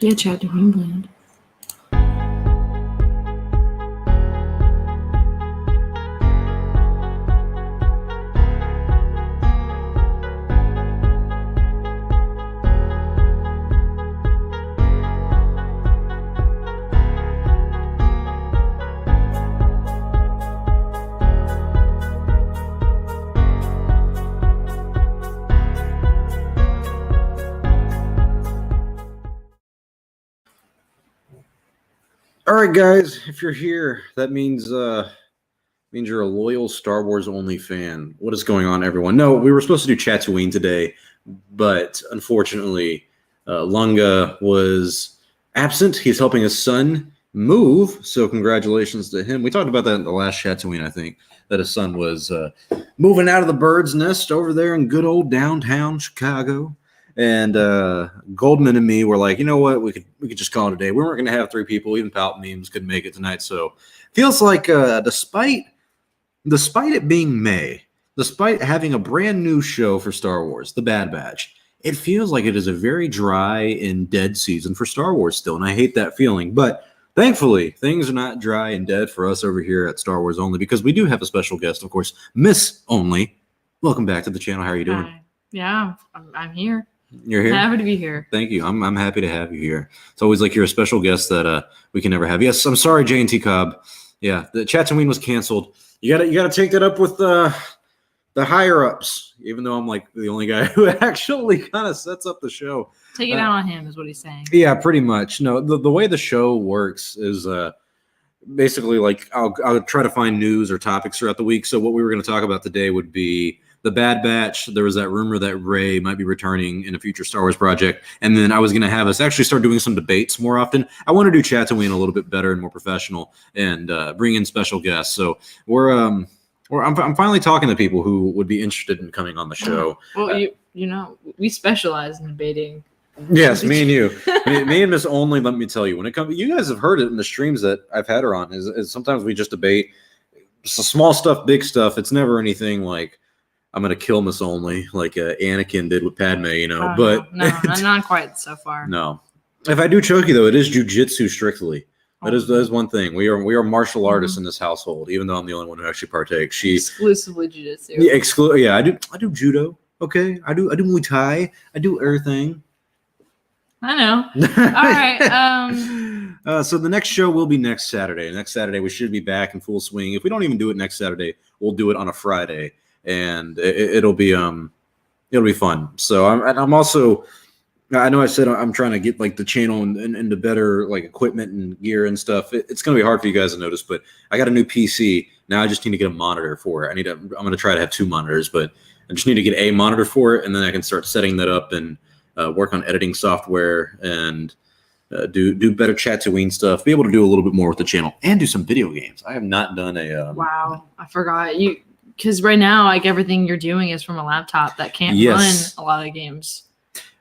Yeah, Chad to England. All right, guys, if you're here, that means you're a loyal Star Wars only fan. What is going on, everyone? No, we were supposed to do Tatooine today, but unfortunately, Lunga was absent. He's helping his son move, so congratulations to him. We talked about that in the last Tatooine, I think, that his son was moving out of the bird's nest over there in good old downtown Chicago. And Goldman and me were like, you know what, we could just call it a day. We weren't going to have three people. Even Palp Memes couldn't make it tonight. So feels like despite it being May, despite having a brand new show for Star Wars, The Bad Batch, it feels like it is a very dry and dead season for Star Wars still. And I hate that feeling. But thankfully, things are not dry and dead for us over here at Star Wars Only, because we do have a special guest, of course, Ms.Only. Welcome back to the channel. How are you doing? Hi. Yeah, I'm here. You're here? Happy to be here. Thank you. I'm happy to have you here. It's always like you're a special guest that we can never have. Yes, I'm sorry, J&T Cobb. Yeah, the Tatooine was canceled. You gotta take that up with the higher ups. Even though I'm like the only guy who actually kind of sets up the show. Take it out on him is what he's saying. Yeah, pretty much. No, the way the show works is basically like I'll try to find news or topics throughout the week. So what we were going to talk about today would be The Bad Batch. There was that rumor that Rey might be returning in a future Star Wars project. And then I was going to have us actually start doing some debates more often. I want to do Tatooine a little bit better and more professional and bring in special guests. So I'm finally talking to people who would be interested in coming on the show. Well, you know, we specialize in debating. Yes, me and you. me and Ms.Only, let me tell you, when it comes, you guys have heard it in the streams that I've had her on, is sometimes we just debate small stuff, big stuff. It's never anything like, I'm going to kill Ms.Only like Anakin did with Padme, you know. Oh, but no, not quite so far. No. If I do choke you, though, it is jujitsu strictly. That is one thing. We are martial artists in this household, even though I'm the only one who actually partakes. Exclusively jujitsu. Yeah, I do judo. Okay, I do Muay Thai. I do everything. I know. All right. So the next show will be next Saturday. Next Saturday we should be back in full swing. If we don't even do it next Saturday, we'll do it on a Friday, and it'll be fun. So I'm also, I know I said I'm trying to get like the channel into better like equipment and gear and stuff. It's gonna be hard for you guys to notice, but I got a new PC now. I just need to get a monitor for it. I'm gonna try to have two monitors, but I just need to get a monitor for it, and then I can start setting that up and work on editing software and do better Tatooine stuff. Be able to do a little bit more with the channel and do some video games. I have not done a. Wow, I forgot you, because right now like everything you're doing is from a laptop that can't run a lot of games.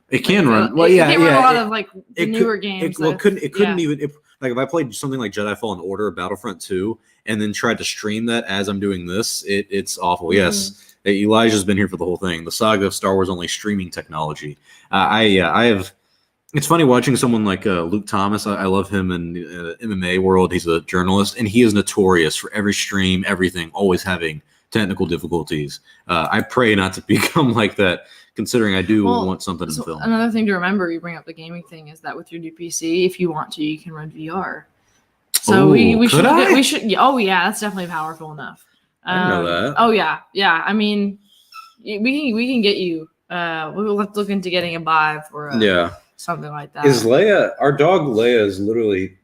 It can run. Well, it yeah, can run yeah. a lot of like the newer games. It couldn't even. Like if I played something like Jedi Fallen Order or Battlefront 2 and then tried to stream that as I'm doing this, it's awful. Mm-hmm. Yes. Elijah's been here for the whole thing. The saga of Star Wars Only streaming technology. I have. It's funny watching someone like Luke Thomas. I love him in the MMA world. He's a journalist, and he is notorious for every stream, everything, always having technical difficulties. I pray not to become like that, considering I do want something in film. Another thing to remember, you bring up the gaming thing, is that with your new PC, if you want to, you can run VR. So we should. Oh yeah, that's definitely powerful enough. I didn't know that. Oh yeah. I mean, we can get you. We'll have to look into getting a Vive or something like that. Is Leia, our dog Leia, is literally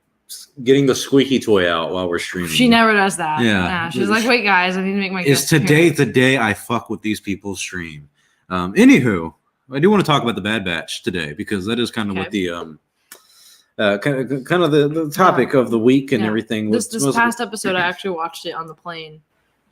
getting the squeaky toy out while we're streaming? She never does that. Yeah. She's like, wait, guys, I need to make my. Is today the day I fuck with these people's stream? Anywho, I do want to talk about the Bad Batch today because that is kind of what the kind of the topic of the week and everything. This past episode, I actually watched it on the plane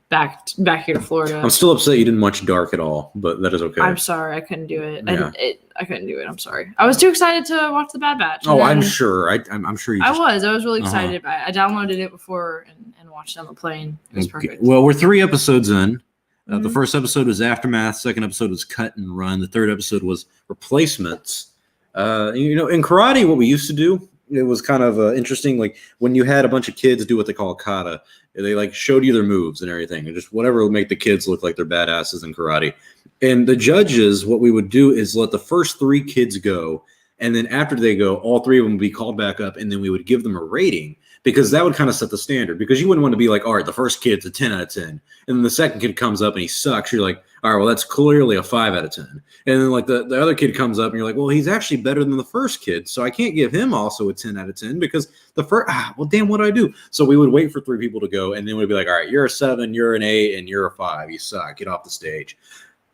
back here to Florida. I'm still upset you didn't watch Dark at all, but that is okay. I'm sorry, I couldn't do it. Yeah. I couldn't do it. I'm sorry. I was too excited to watch the Bad Batch. I'm sure. I'm sure you. I was really excited about it. I downloaded it before and watched it on the plane. It was perfect. Well, we're 3 episodes in. The first episode was Aftermath. Second episode was Cut and Run. The third episode was Replacements. In karate, what we used to do, it was kind of interesting. Like when you had a bunch of kids do what they call kata, they like showed you their moves and everything, and just whatever would make the kids look like they're badasses in karate. And the judges, what we would do is let the first 3 kids go, and then after they go, all 3 of them would be called back up, and then we would give them a rating, because that would kind of set the standard. Because you wouldn't want to be like, all right, the first kid's a 10 out of 10, and then the second kid comes up and he sucks. You're like, all right, well, that's clearly a 5 out of 10. And then like the other kid comes up and you're like, well, he's actually better than the first kid, so I can't give him also a 10 out of 10 because the first, well, damn, what do I do? So we would wait for 3 people to go, and then we'd be like, all right, you're a 7, you're an 8, and you're a 5. You suck. Get off the stage.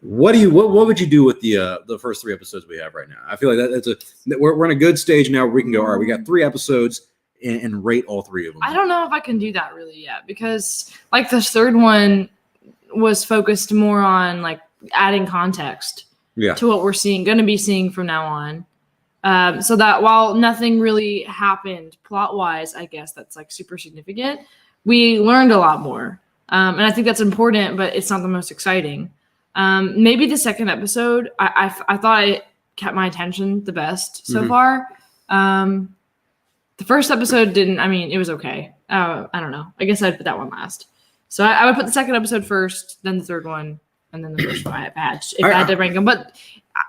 What would you do with the first 3 episodes we have right now? I feel like we're in a good stage now where we can go, all right, we got 3 episodes and rate all 3 of them. I don't know if I can do that really yet, because like the third one was focused more on like adding context to what we're going to be seeing from now on. So that while nothing really happened plot wise, I guess that's like super significant, we learned a lot more. And I think that's important, but it's not the most exciting. Maybe the second episode, I thought I kept my attention the best so far. The first episode didn't. I mean, it was okay. I don't know. I guess I'd put that one last. So I would put the second episode first, then the third one, and then the first one if I had to rank them. But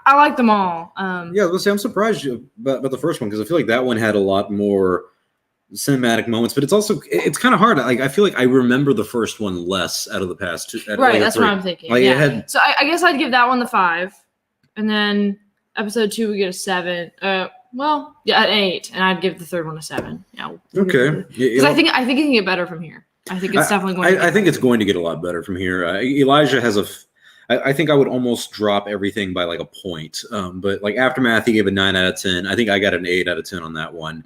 I like them all. Yeah, let's say I'm surprised about the first one, because I feel like that one had a lot more cinematic moments, but it's kind of hard. Like I feel like I remember the first one less out of the past 2. Right, that's what I'm thinking. Like, yeah. So I guess I'd give that one the 5, and then episode 2 we get a 7. Well, yeah, an 8, and I'd give the third one a 7. Yeah. Okay. Because I think it can get better from here. I think it's definitely going. I think it's going to get a lot better from here. Elijah has I think I would almost drop everything by like a point. But like Aftermath, he gave a 9 out of 10. I think I got an 8 out of 10 on that one.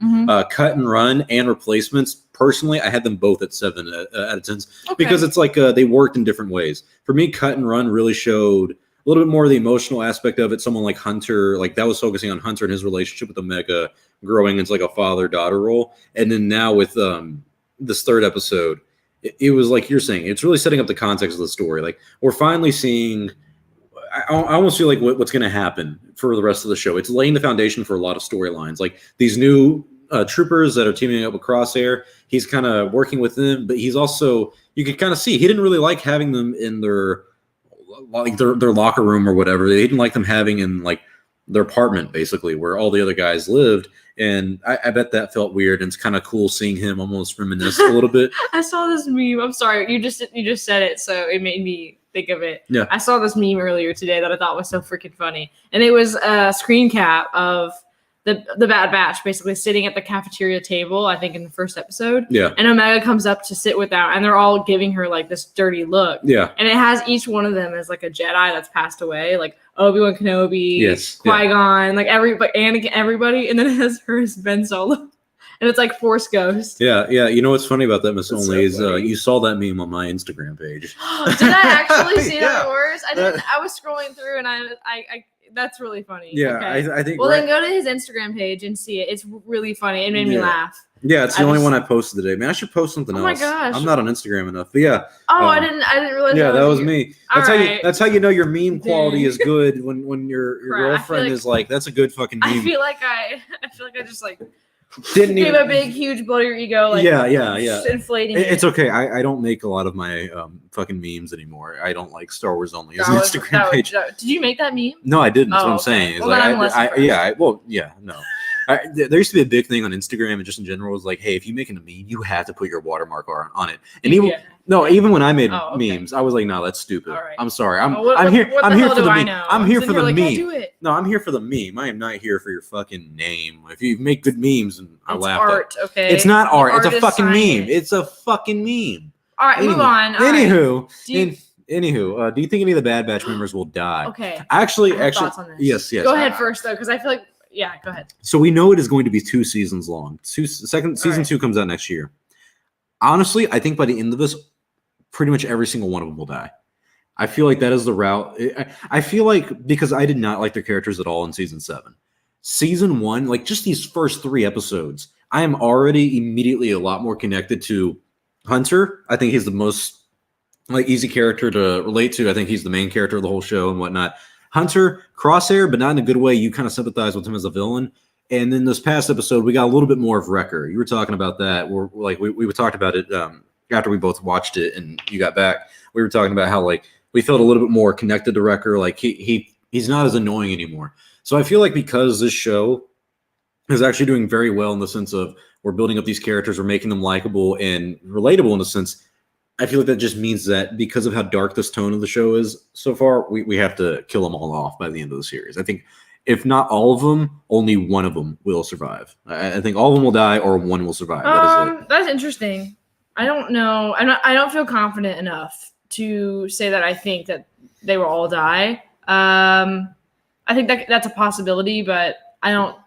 Cut and Run and Replacements, personally, I had them both at 7 out of 10s because it's like they worked in different ways. For me, Cut and Run really showed a little bit more of the emotional aspect of it. Someone like Hunter, like that was focusing on Hunter and his relationship with Omega growing into like a father-daughter role. And then now with this third episode, it was like you're saying, it's really setting up the context of the story. Like we're finally seeing, I almost feel like what's going to happen for the rest of the show. It's laying the foundation for a lot of storylines. Like these new troopers that are teaming up with Crosshair, he's kind of working with them, but he's also, you can kind of see, he didn't really like having them in their locker room or whatever. They didn't like them having in like their apartment, basically, where all the other guys lived. And I bet that felt weird, and it's kind of cool seeing him almost reminisce a little bit. I saw this meme. I'm sorry, you just said it, so it made me think of it. Yeah. I saw this meme earlier today that I thought was so freaking funny, and it was a screen cap of the Bad Batch basically sitting at the cafeteria table, I think in the first episode. Yeah. And Omega comes up to sit with them, and they're all giving her like this dirty look. Yeah. And it has each one of them as like a Jedi that's passed away, like Obi-Wan Kenobi, Qui-Gon, like Anakin, everybody, and then it has her as Ben Solo. And it's like Force Ghost. Yeah. You know what's funny about that, Ms.Only, is you saw that meme on my Instagram page. Did I actually see it on yours? I didn't. I was scrolling through, and I that's really funny. Yeah, okay. I think. Well, then go to his Instagram page and see it. It's really funny. It made me laugh. Yeah, it's the only one I posted today. Man, I should post something else. Oh my gosh, I'm not on Instagram enough. But yeah. Oh, I didn't realize. Yeah, that was me. That's how you know your meme quality Dang. is good when your girlfriend is like, that's a good fucking meme. I feel like I just like didn't gave even a big huge blow to your ego. Like inflating. It's okay. I don't make a lot of my fucking memes anymore. I don't like Star Wars Only as an Instagram page. Did you make that meme? No, I didn't. That's what I'm saying. Well, no. There used to be a big thing on Instagram and just in general was like, hey, if you make a meme, you have to put your watermark on it. And even when I made memes, I was like, no, that's stupid. Right. I'm sorry. I'm here for the meme. I'm here for the meme. No, I'm here for the meme. I am not here for your fucking name. If you make good memes, and I laugh. It's art, okay? It's not art. It's a fucking meme. It's a fucking meme. All right, move on. Anywho, do you think any of the Bad Batch members will die? Okay. Actually, thoughts on this. yes. Go ahead first, though, because I feel like. Yeah, go ahead. So we know it is going to be 2 seasons long. Season 2 comes out next year. Honestly, I think by the end of this, pretty much every single one of them will die. I feel like that is the route. I feel like, because I did not like their characters at all in season 7. Season 1, like just these first 3 episodes, I am already immediately a lot more connected to Hunter. I think he's the most easy character to relate to. I think he's the main character of the whole show and whatnot. Hunter, Crosshair, but not in a good way. You kind of sympathize with him as a villain. And then this past episode, we got a little bit more of Wrecker. You were talking about that. We talked about it after we both watched it and you got back. We were talking about how like we felt a little bit more connected to Wrecker. Like he's not as annoying anymore. So I feel like because this show is actually doing very well in the sense of we're building up these characters, we're making them likable and relatable in a sense. I feel like that just means that because of how dark this tone of the show is so far, we have to kill them all off by the end of the series. I think if not all of them, only one of them will survive. I think all of them will die or one will survive. That is it. That's interesting. I don't know. I don't feel confident enough to say that I think that they will all die. I think that's a possibility, but I don't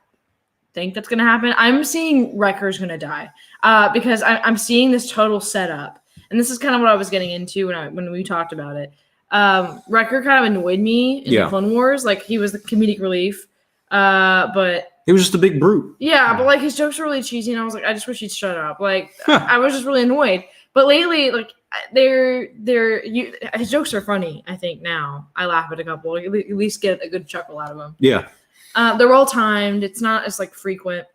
think that's going to happen. I'm seeing Wrecker's going to die because I'm seeing this total setup. And this is kind of what I was getting into when we talked about it. Wrecker kind of annoyed me in the Clone Wars. Like, he was the comedic relief. But he was just a big brute. Yeah, but like his jokes were really cheesy, and I was like, I just wish he'd shut up. Like, I was just really annoyed. But lately, like, his jokes are funny. I think now I laugh at a couple. At least get a good chuckle out of them. Yeah. They're well timed. It's not as like frequent.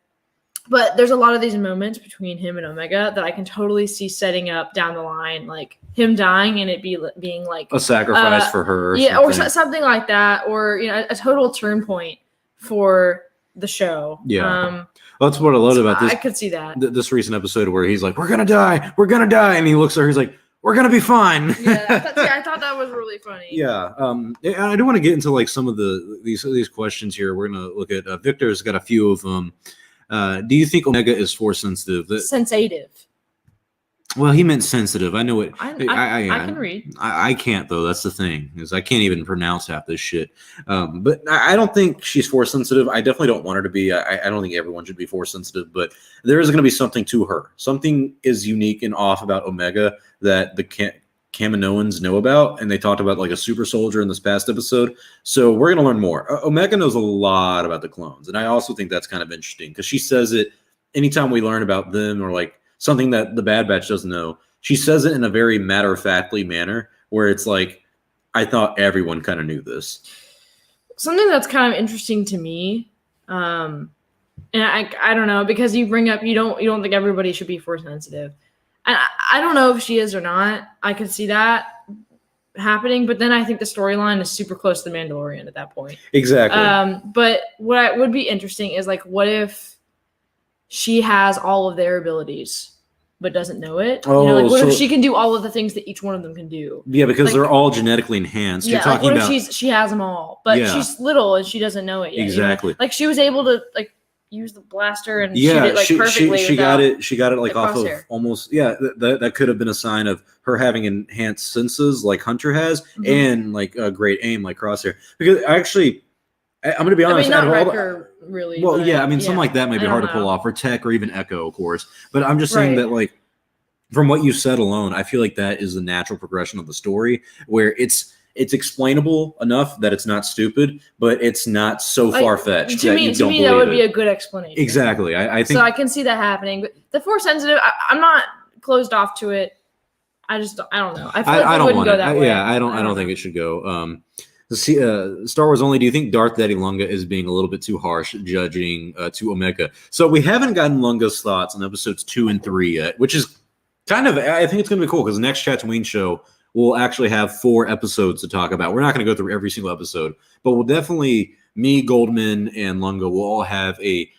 But there's a lot of these moments between him and Omega that I can totally see setting up down the line, like him dying and it being like a sacrifice for her. Or something like that, or a total turn point for the show. Yeah, that's what I love about this. I could see that this recent episode where he's like, "We're gonna die, and he looks at her, he's like, "We're gonna be fine." I thought that was really funny. Yeah, I do want to get into like some of these questions here. We're gonna look at Victor's got a few of them. Do you think Omega is force sensitive? Sensitive. Well, he meant sensitive. I know it. I can read. I can't though. That's the thing, is I can't even pronounce half this shit. But I don't think she's force sensitive. I definitely don't want her to be. I don't think everyone should be force sensitive. But there is going to be something to her. Something is unique and off about Omega that the Kaminoans know about, and they talked about like a super soldier in this past episode. So we're going to learn more. Omega knows a lot about the clones, and I also think that's kind of interesting because she says it anytime we learn about them or like something that the Bad Batch doesn't know. She says it in a very matter-of-factly manner where it's like, I thought everyone kind of knew this. Something that's kind of interesting to me, and I don't know, because you bring up you don't think everybody should be force sensitive. And I don't know if she is or not. I could see that happening, but then I think the storyline is super close to The Mandalorian at that point. Exactly. But what would be interesting is like, what if she has all of their abilities but doesn't know it? What if she can do all of the things that each one of them can do? Yeah, because they're all genetically enhanced. Yeah, You're talking what if she has them all, but she's little and she doesn't know it yet? Exactly. Like she was able to like use the blaster and shoot it like perfectly. She got it like off of almost that could have been a sign of her having enhanced senses like Hunter has, and like a great aim like Crosshair. Because actually, I'm going to be honest. Not Wrecker, really. Well, something like that may be hard to pull off, or Tech, or even Echo, of course. But I'm just saying that, like, from what you said alone, I feel like that is the natural progression of the story, where it's explainable enough that it's not stupid, but it's not so far-fetched to me, that would be a good explanation. Exactly. I think so. I can see that happening. But the force sensitive, I'm not closed off to it. I don't know. I feel like it wouldn't go that way. Yeah, I don't think it should go. Star Wars Only, do you think Darth Daddy Lunga is being a little bit too harsh judging to Omega? So we haven't gotten Lunga's thoughts on episodes 2 and 3 yet, which is kind of, I think it's going to be cool because the next Tatooine show will actually have 4 episodes to talk about. We're not going to go through every single episode, but we'll definitely, me, Goldman, and Lunga will all have a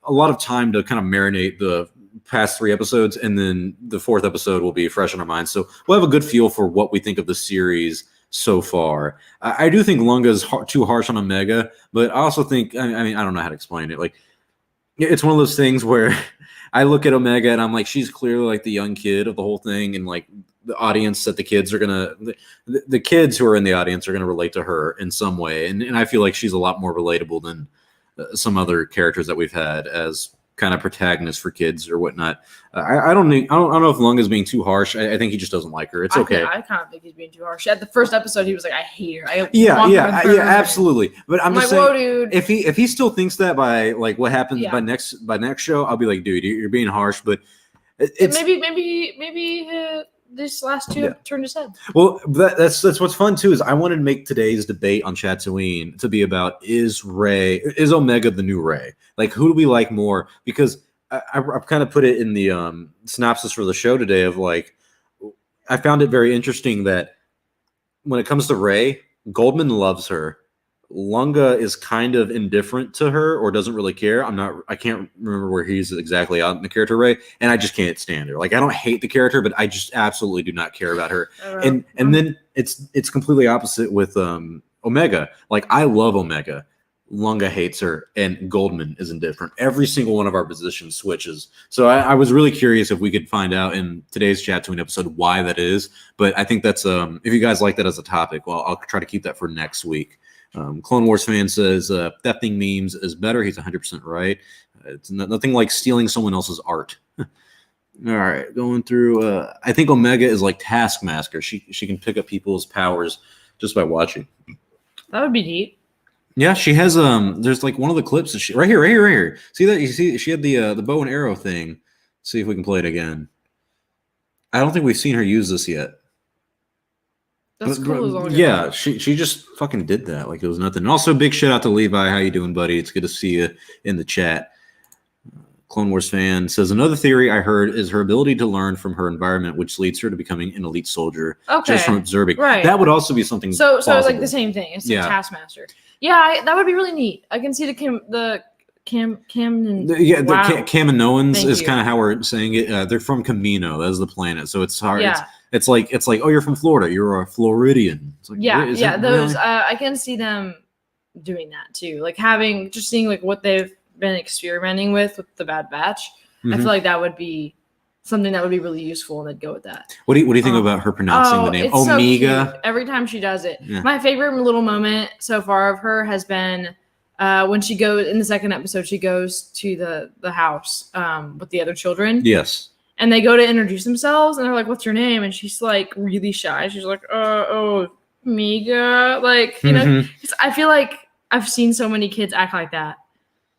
lot of time to kind of marinate the past 3 episodes, and then the 4th episode will be fresh in our minds. So we'll have a good feel for what we think of the series so far. I do think Lunga is too harsh on Omega, but I also think, I mean, I don't know how to explain it. Like, it's one of those things where I look at Omega and I'm like, she's clearly like the young kid of the whole thing, and like the audience that the kids are the kids who are in the audience are gonna relate to her in some way, and I feel like she's a lot more relatable than some other characters that we've had as kind of protagonists for kids or whatnot. I don't know if Lunga's being too harsh. I think he just doesn't like her. It's okay. I kind of think he's being too harsh. At the first episode, he was like, "I hate her." Yeah, absolutely. But I'm just saying, whoa, dude. If he still thinks that by like what happens by next show, I'll be like, dude, you're being harsh. But it's maybe these last two have turned his head. Well, that's what's fun too. Is I wanted to make today's debate on Tatooine to be about is Omega the new Rey? Like, who do we like more? Because I've kind of put it in the synopsis for the show today of like, I found it very interesting that when it comes to Rey, Goldman loves her. Lunga is kind of indifferent to her or doesn't really care. I can't remember where he's exactly on the character Rey, and I just can't stand her. Like, I don't hate the character, but I just absolutely do not care about her. And then it's completely opposite with Omega. Like, I love Omega. Lunga hates her, and Goldman is indifferent. Every single one of our positions switches. So I was really curious if we could find out in today's Tatooine episode why that is. But I think that's if you guys like that as a topic, well, I'll try to keep that for next week. Clone Wars fan says thefting memes is better. He's 100% right. It's nothing like stealing someone else's art. All right, going through. I think Omega is like Taskmaster. She can pick up people's powers just by watching. That would be neat. Yeah, she has. There's like one of the clips that she right here. See that? You see, she had the bow and arrow thing. Let's see if we can play it again. I don't think we've seen her use this yet. That's cool. Yeah, she just fucking did that like it was nothing. And also, big shout out to Levi. How you doing, buddy? It's good to see you in the chat. Clone Wars fan says another theory I heard is her ability to learn from her environment, which leads her to becoming an elite soldier just from observing. Right. That would also be something. So like the same thing. It's the Taskmaster. Yeah, that would be really neat. I can see the Caminoans. The Caminoans is kind of how we're saying it. They're from Camino. That's the planet. So it's hard. Yeah. It's like, oh, you're from Florida. You're a Floridian. It's like, those. Really? I can see them doing that too. Like seeing like what they've been experimenting with the Bad Batch. Mm-hmm. I feel like that would be something that would be really useful, and they'd go with that. What do you think about her pronouncing the name Omega? So every time she does it, my favorite little moment so far of her has been when she goes in the second episode. She goes to the house with the other children. Yes. And they go to introduce themselves, and they're like, "What's your name?" And she's like really shy. She's like, Omega. Like, you know, I feel like I've seen so many kids act like that.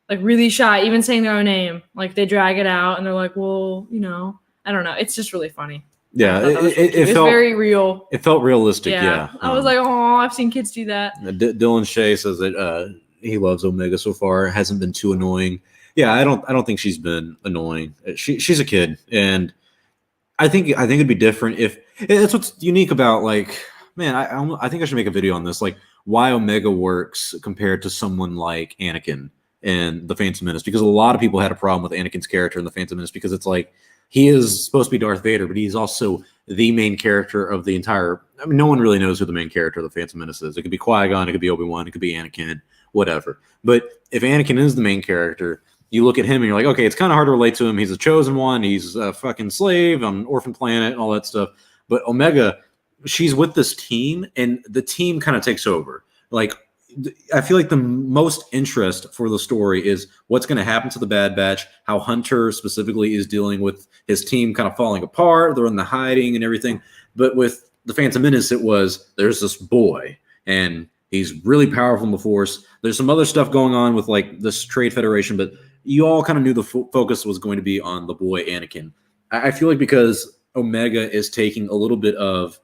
Like really shy, even saying their own name. Like they drag it out and they're like, well, you know, I don't know. It's just really funny. Yeah, it felt very real. It felt realistic, yeah. I was like, oh, I've seen kids do that. Dylan Shea says that he loves Omega so far. It hasn't been too annoying. Yeah, I don't think she's been annoying. She's a kid, and I think it'd be different if that's what's unique about like, man, I think I should make a video on this, like why Omega works compared to someone like Anakin and the Phantom Menace, because a lot of people had a problem with Anakin's character in the Phantom Menace because it's like he is supposed to be Darth Vader, but he's also the main character of the entire. I mean, no one really knows who the main character of the Phantom Menace is. It could be Qui-Gon, it could be Obi-Wan, it could be Anakin, whatever. But if Anakin is the main character, you look at him and you're like, okay, it's kind of hard to relate to him. He's a chosen one. He's a fucking slave on an orphan planet and all that stuff. But Omega, she's with this team, and the team kind of takes over. Like, I feel like the most interest for the story is what's going to happen to the Bad Batch, how Hunter specifically is dealing with his team kind of falling apart. They're in the hiding and everything. But with the Phantom Menace, there's this boy, and he's really powerful in the Force. There's some other stuff going on with like this Trade Federation, but you all kind of knew the focus was going to be on the boy Anakin. I feel like because Omega is taking a little bit of,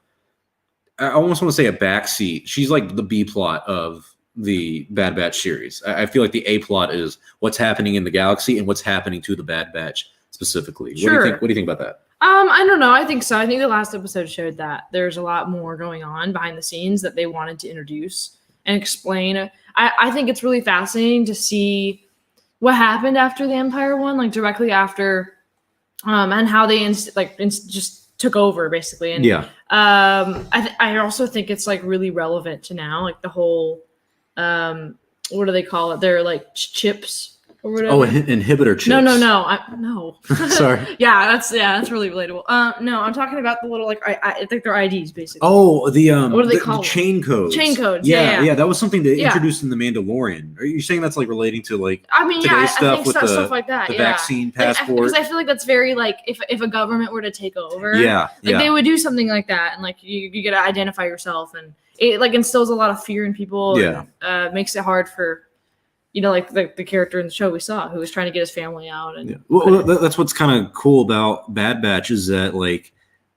I almost want to say a backseat. She's like the B plot of the Bad Batch series. I feel like the A plot is what's happening in the galaxy and what's happening to the Bad Batch specifically. Sure. What do you think about that? I don't know. I think so. I think the last episode showed that there's a lot more going on behind the scenes that they wanted to introduce and explain. I think it's really fascinating to see what happened after the Empire won, like directly after, and how they just took over basically. And I also think it's like really relevant to now, like the whole, what do they call it? They're like chips or whatever. Oh, inhibitor chips. No. Sorry. that's really relatable. No, I'm talking about the little I think they're IDs basically. Oh, what do they call the chain codes? Chain codes. Yeah. That was something they introduced in the Mandalorian. Are you saying that's like relating to like today's stuff think with stuff like that? The vaccine passport? Because I feel like that's very like if a government were to take over, they would do something like that, and like you get to identify yourself, and it like instills a lot of fear in people. And, makes it hard for. You know, like the character in the show we saw who was trying to get his family out. And well, that's what's kind of cool about Bad Batch is that like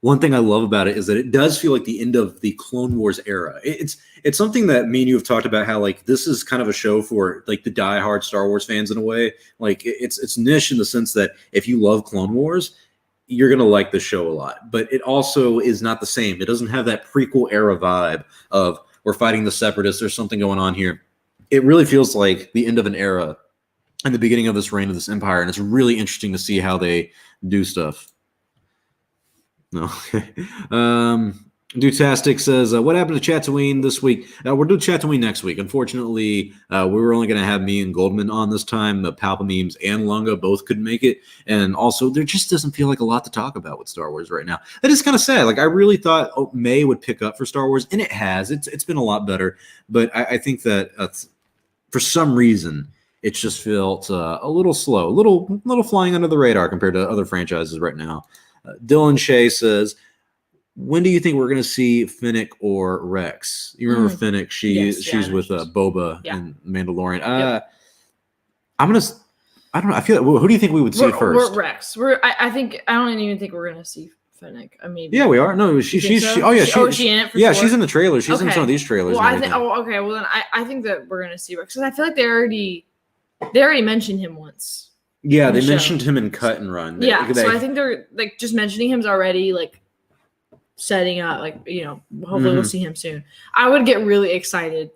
one thing I love about it is that it does feel like the end of the Clone Wars era. It's something that me and you have talked about, how like this is kind of a show for like the diehard Star Wars fans in a way. Like it's niche in the sense that if you love Clone Wars, you're going to like the show a lot. But it also is not the same. It doesn't have that prequel era vibe of we're fighting the Separatists, there's something going on here. It really feels like the end of an era and the beginning of this reign of this empire, and it's really interesting to see how they do stuff. No. Dutastic says, what happened to Tatooine this week? We're doing Tatooine next week. Unfortunately, we were only going to have me and Goldman on this time. The Palpamemes and Lunga both couldn't make it. And also, there just doesn't feel like a lot to talk about with Star Wars right now. That is kind of sad. Like, I really thought May would pick up for Star Wars, and it has. It's been a lot better. But I think that for some reason, it's just felt a little slow, a little flying under the radar compared to other franchises right now. Dylan Shea says, when do you think we're going to see Fennec or Rex? You remember Fennec? She's with Boba and Mandalorian. Yep. I don't know. I feel like, who do you think we would see first? We're Rex. I don't even think we're going to see Fennec. I mean, yeah, we are. No, she's she in it for sure? She's in the trailer. She's in some of these trailers. Well, I think. Oh, okay. Well, then I think that we're going to see Rex because I feel like they already mentioned him once. Yeah, they mentioned him in Cut and Run. So I think they're like just mentioning him's already like setting up, like, you know, hopefully we'll see him soon. I would get really excited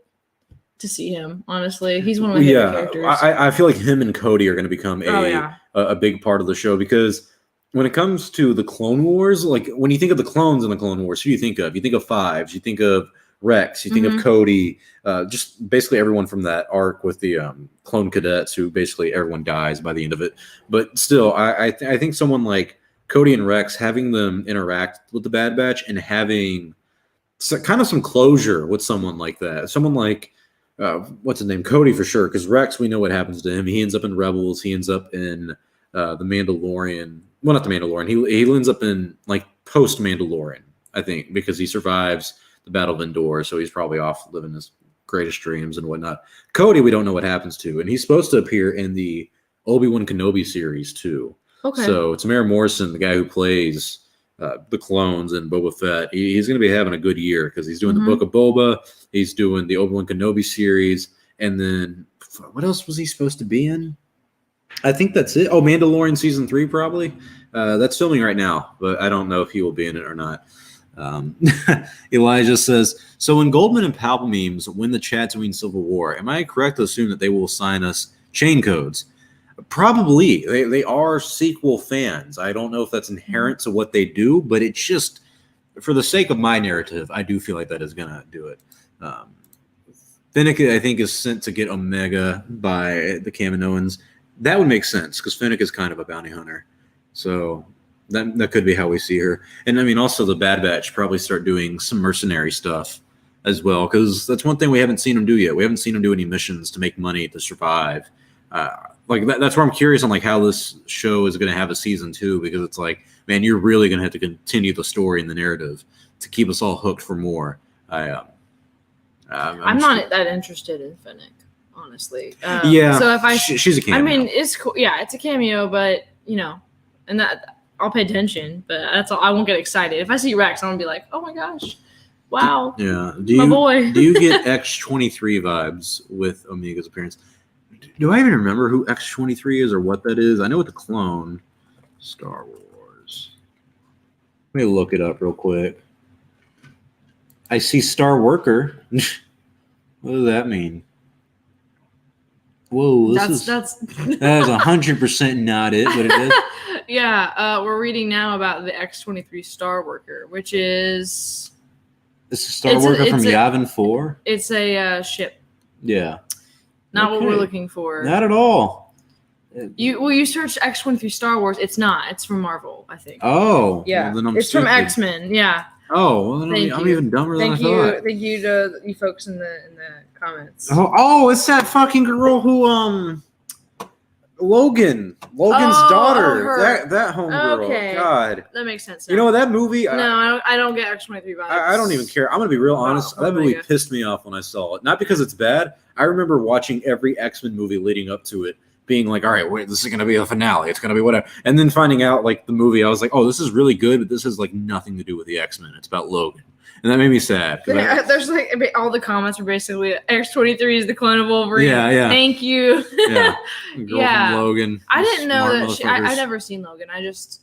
to see him, honestly. He's one of my favorite characters. I feel like him and Cody are going to become a big part of the show because when it comes to the Clone Wars, like when you think of the clones in the Clone Wars, who do you think of? You think of Fives, you think of Rex, you think of Cody, just basically everyone from that arc with the clone cadets who basically everyone dies by the end of it. But still, I think someone like Cody and Rex, having them interact with the Bad Batch and having kind of some closure with someone like that. Someone like, what's his name? Cody for sure, because Rex, we know what happens to him. He ends up in Rebels. He ends up in the Mandalorian. Well, not the Mandalorian. He ends up in like post-Mandalorian, I think, because he survives the Battle of Endor, so he's probably off living his greatest dreams and whatnot. Cody, we don't know what happens to, and he's supposed to appear in the Obi-Wan Kenobi series too. Okay. So Tamara Morrison, the guy who plays the clones and Boba Fett, he's going to be having a good year because he's doing the Book of Boba, he's doing the Obi-Wan Kenobi series, and then what else was he supposed to be in? I think that's it. Oh, Mandalorian season 3 probably. That's filming right now, but I don't know if he will be in it or not. Elijah says, so when Goldman and Palpamemes win the Tatooine Civil War, am I correct to assume that they will assign us chain codes? Probably. They are sequel fans. I don't know if that's inherent to what they do, but it's just, for the sake of my narrative, I do feel like that is going to do it. Fennec, I think, is sent to get Omega by the Kaminoans. That would make sense, because Fennec is kind of a bounty hunter. So that could be how we see her. And I mean, also the Bad Batch probably start doing some mercenary stuff as well, because that's one thing we haven't seen them do yet. We haven't seen them do any missions to make money to survive. That's where I'm curious on like how this show is going to have a season 2, because it's like, man, you're really going to have to continue the story and the narrative to keep us all hooked for more. I'm not that interested in Fennec, honestly. So if she's a cameo. I mean, it's cool. Yeah, it's a cameo, but you know, and that I'll pay attention, but that's all. I won't get excited. If I see Rex, I'm gonna be like, oh my gosh, wow. Yeah. My boy. Do you get X-23 vibes with Omega's appearance? Do I even remember who X-23 is or what that is? I know it's a clone. Star Wars. Let me look it up real quick. I see Star Worker. What does that mean? Whoa, that is 100% not it, but it is. Yeah, we're reading now about the X-23 Star Worker, which is... It's a Star Worker from Yavin 4? It's a ship. Yeah. Not what we're looking for. Not at all. You search X-23 Star Wars, it's not. It's from Marvel, I think. Oh. Yeah. Well, it's from X-Men, yeah. Oh, well, then I'm even dumber than I thought. Thank you to you folks in the comments. Oh, it's that fucking girl who Logan's daughter. That homegirl. Okay. God. That makes sense. You know what, that movie? No, I don't get X-23 vibes. I don't even care. I'm gonna be real honest. That movie pissed me off when I saw it. Not because it's bad. I remember watching every X-Men movie leading up to it being like, all right, wait, this is going to be the finale. It's going to be whatever. And then finding out like the movie, I was like, oh, this is really good, but this has like nothing to do with the X-Men. It's about Logan. And that made me sad. There's like all the comments are basically X-23 is the clone of Wolverine. Yeah. Thank you. Girl from Logan. I didn't know that. I've never seen Logan. I just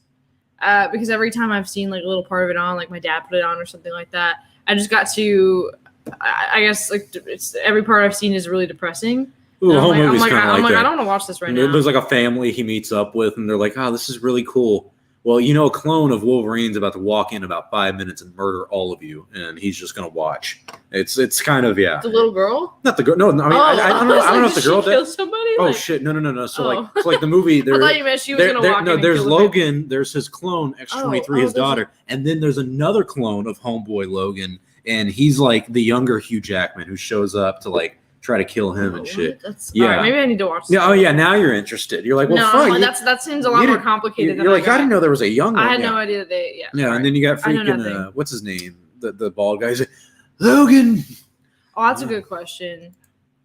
because every time I've seen like a little part of it on, like my dad put it on or something like that, I just got to. I guess like it's every part I've seen is really depressing. Ooh, the whole movie's kind of like that. I don't want to watch this right now. There's like a family he meets up with, and they're like, "Oh, this is really cool." Well, a clone of Wolverine's about to walk in about 5 minutes and murder all of you, and he's just gonna watch. It's kind of The little girl? Not the girl. No, I mean I don't know if the girl did. Somebody? Oh shit! No. So like the movie. I thought you meant she was gonna walk in. No, there's Logan. There's his clone X-23, his daughter, and then there's another clone of Homeboy Logan, and he's like the younger Hugh Jackman who shows up to like try to kill him and shit. All right, maybe I need to watch this. Yeah. Oh yeah. Now you're interested. You're like, well, fuck. That seems a lot more complicated. You're like, I didn't know there was a young one. I had no idea that they. Yeah, and then you got freaking what's his name? The bald guy. Logan. Oh, that's a good question.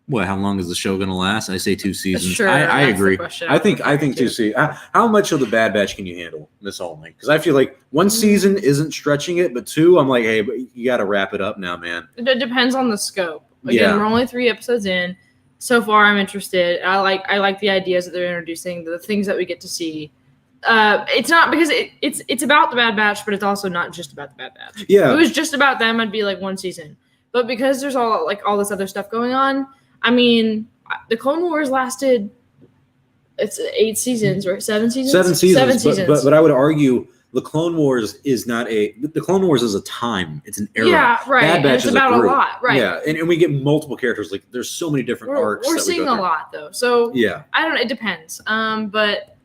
What? How long is the show gonna last? I say 2 seasons. Sure, I agree. I think 2 seasons. How much of the Bad Batch can you handle, Ms.Only? Because I feel like 1 season isn't stretching it, but 2, I'm like, hey, but you got to wrap it up now, man. It depends on the scope. Again, we're only 3 episodes in. So far, I'm interested. I like the ideas that they're introducing, the things that we get to see. It's not because it's about the Bad Batch, but it's also not just about the Bad Batch. Yeah, if it was just about them, I'd be like 1 season. But because there's all this other stuff going on, I mean, the Clone Wars lasted. It's 8 seasons, right? 7 seasons. 7 seasons. 7 seasons. But I would argue the Clone Wars is not the Clone Wars is a time. It's an era. Yeah, right. Bad Batch it's about a lot, right? Yeah, and we get multiple characters. Like there's so many different arcs. We're seeing a lot though. So yeah, I don't know. It depends. But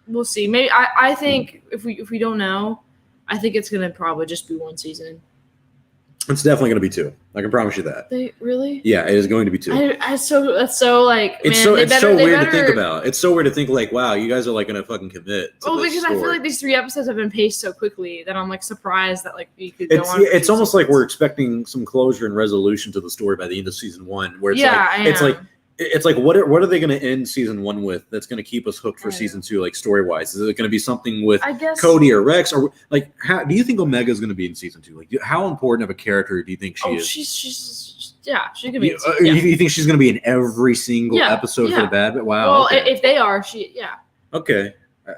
we'll see. Maybe I think if we don't know, I think it's gonna probably just be 1 season. It's definitely going to be 2. I can promise you that. They really? Yeah, it is going to be 2. That's so like. It's so weird to think about. It's so weird to think like, wow, you guys are like going to fucking commit. Because I feel like these 3 episodes have been paced so quickly that I'm like surprised that like you could go on. It's almost like we're expecting some closure and resolution to the story by the end of season 1, where it's like what are they going to end season 1 with that's going to keep us hooked for season 2, like story wise? Is it going to be something with Cody or Rex, or like how do you think Omega is going to be in season 2? Like how important of a character do you think she is? She's gonna be. You think she's going to be in every single episode for the Bad Batch? Wow. Well, if they are, Okay.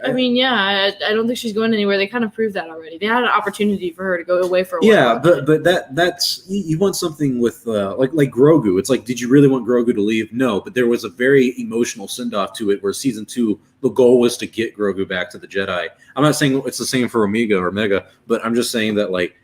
I mean, I don't think she's going anywhere. They kind of proved that already. They had an opportunity for her to go away for a while. Yeah, but that's you want something with like Grogu. It's like, did you really want Grogu to leave? No, but there was a very emotional send off to it. Where season 2, the goal was to get Grogu back to the Jedi. I'm not saying it's the same for Omega, but I'm just saying that like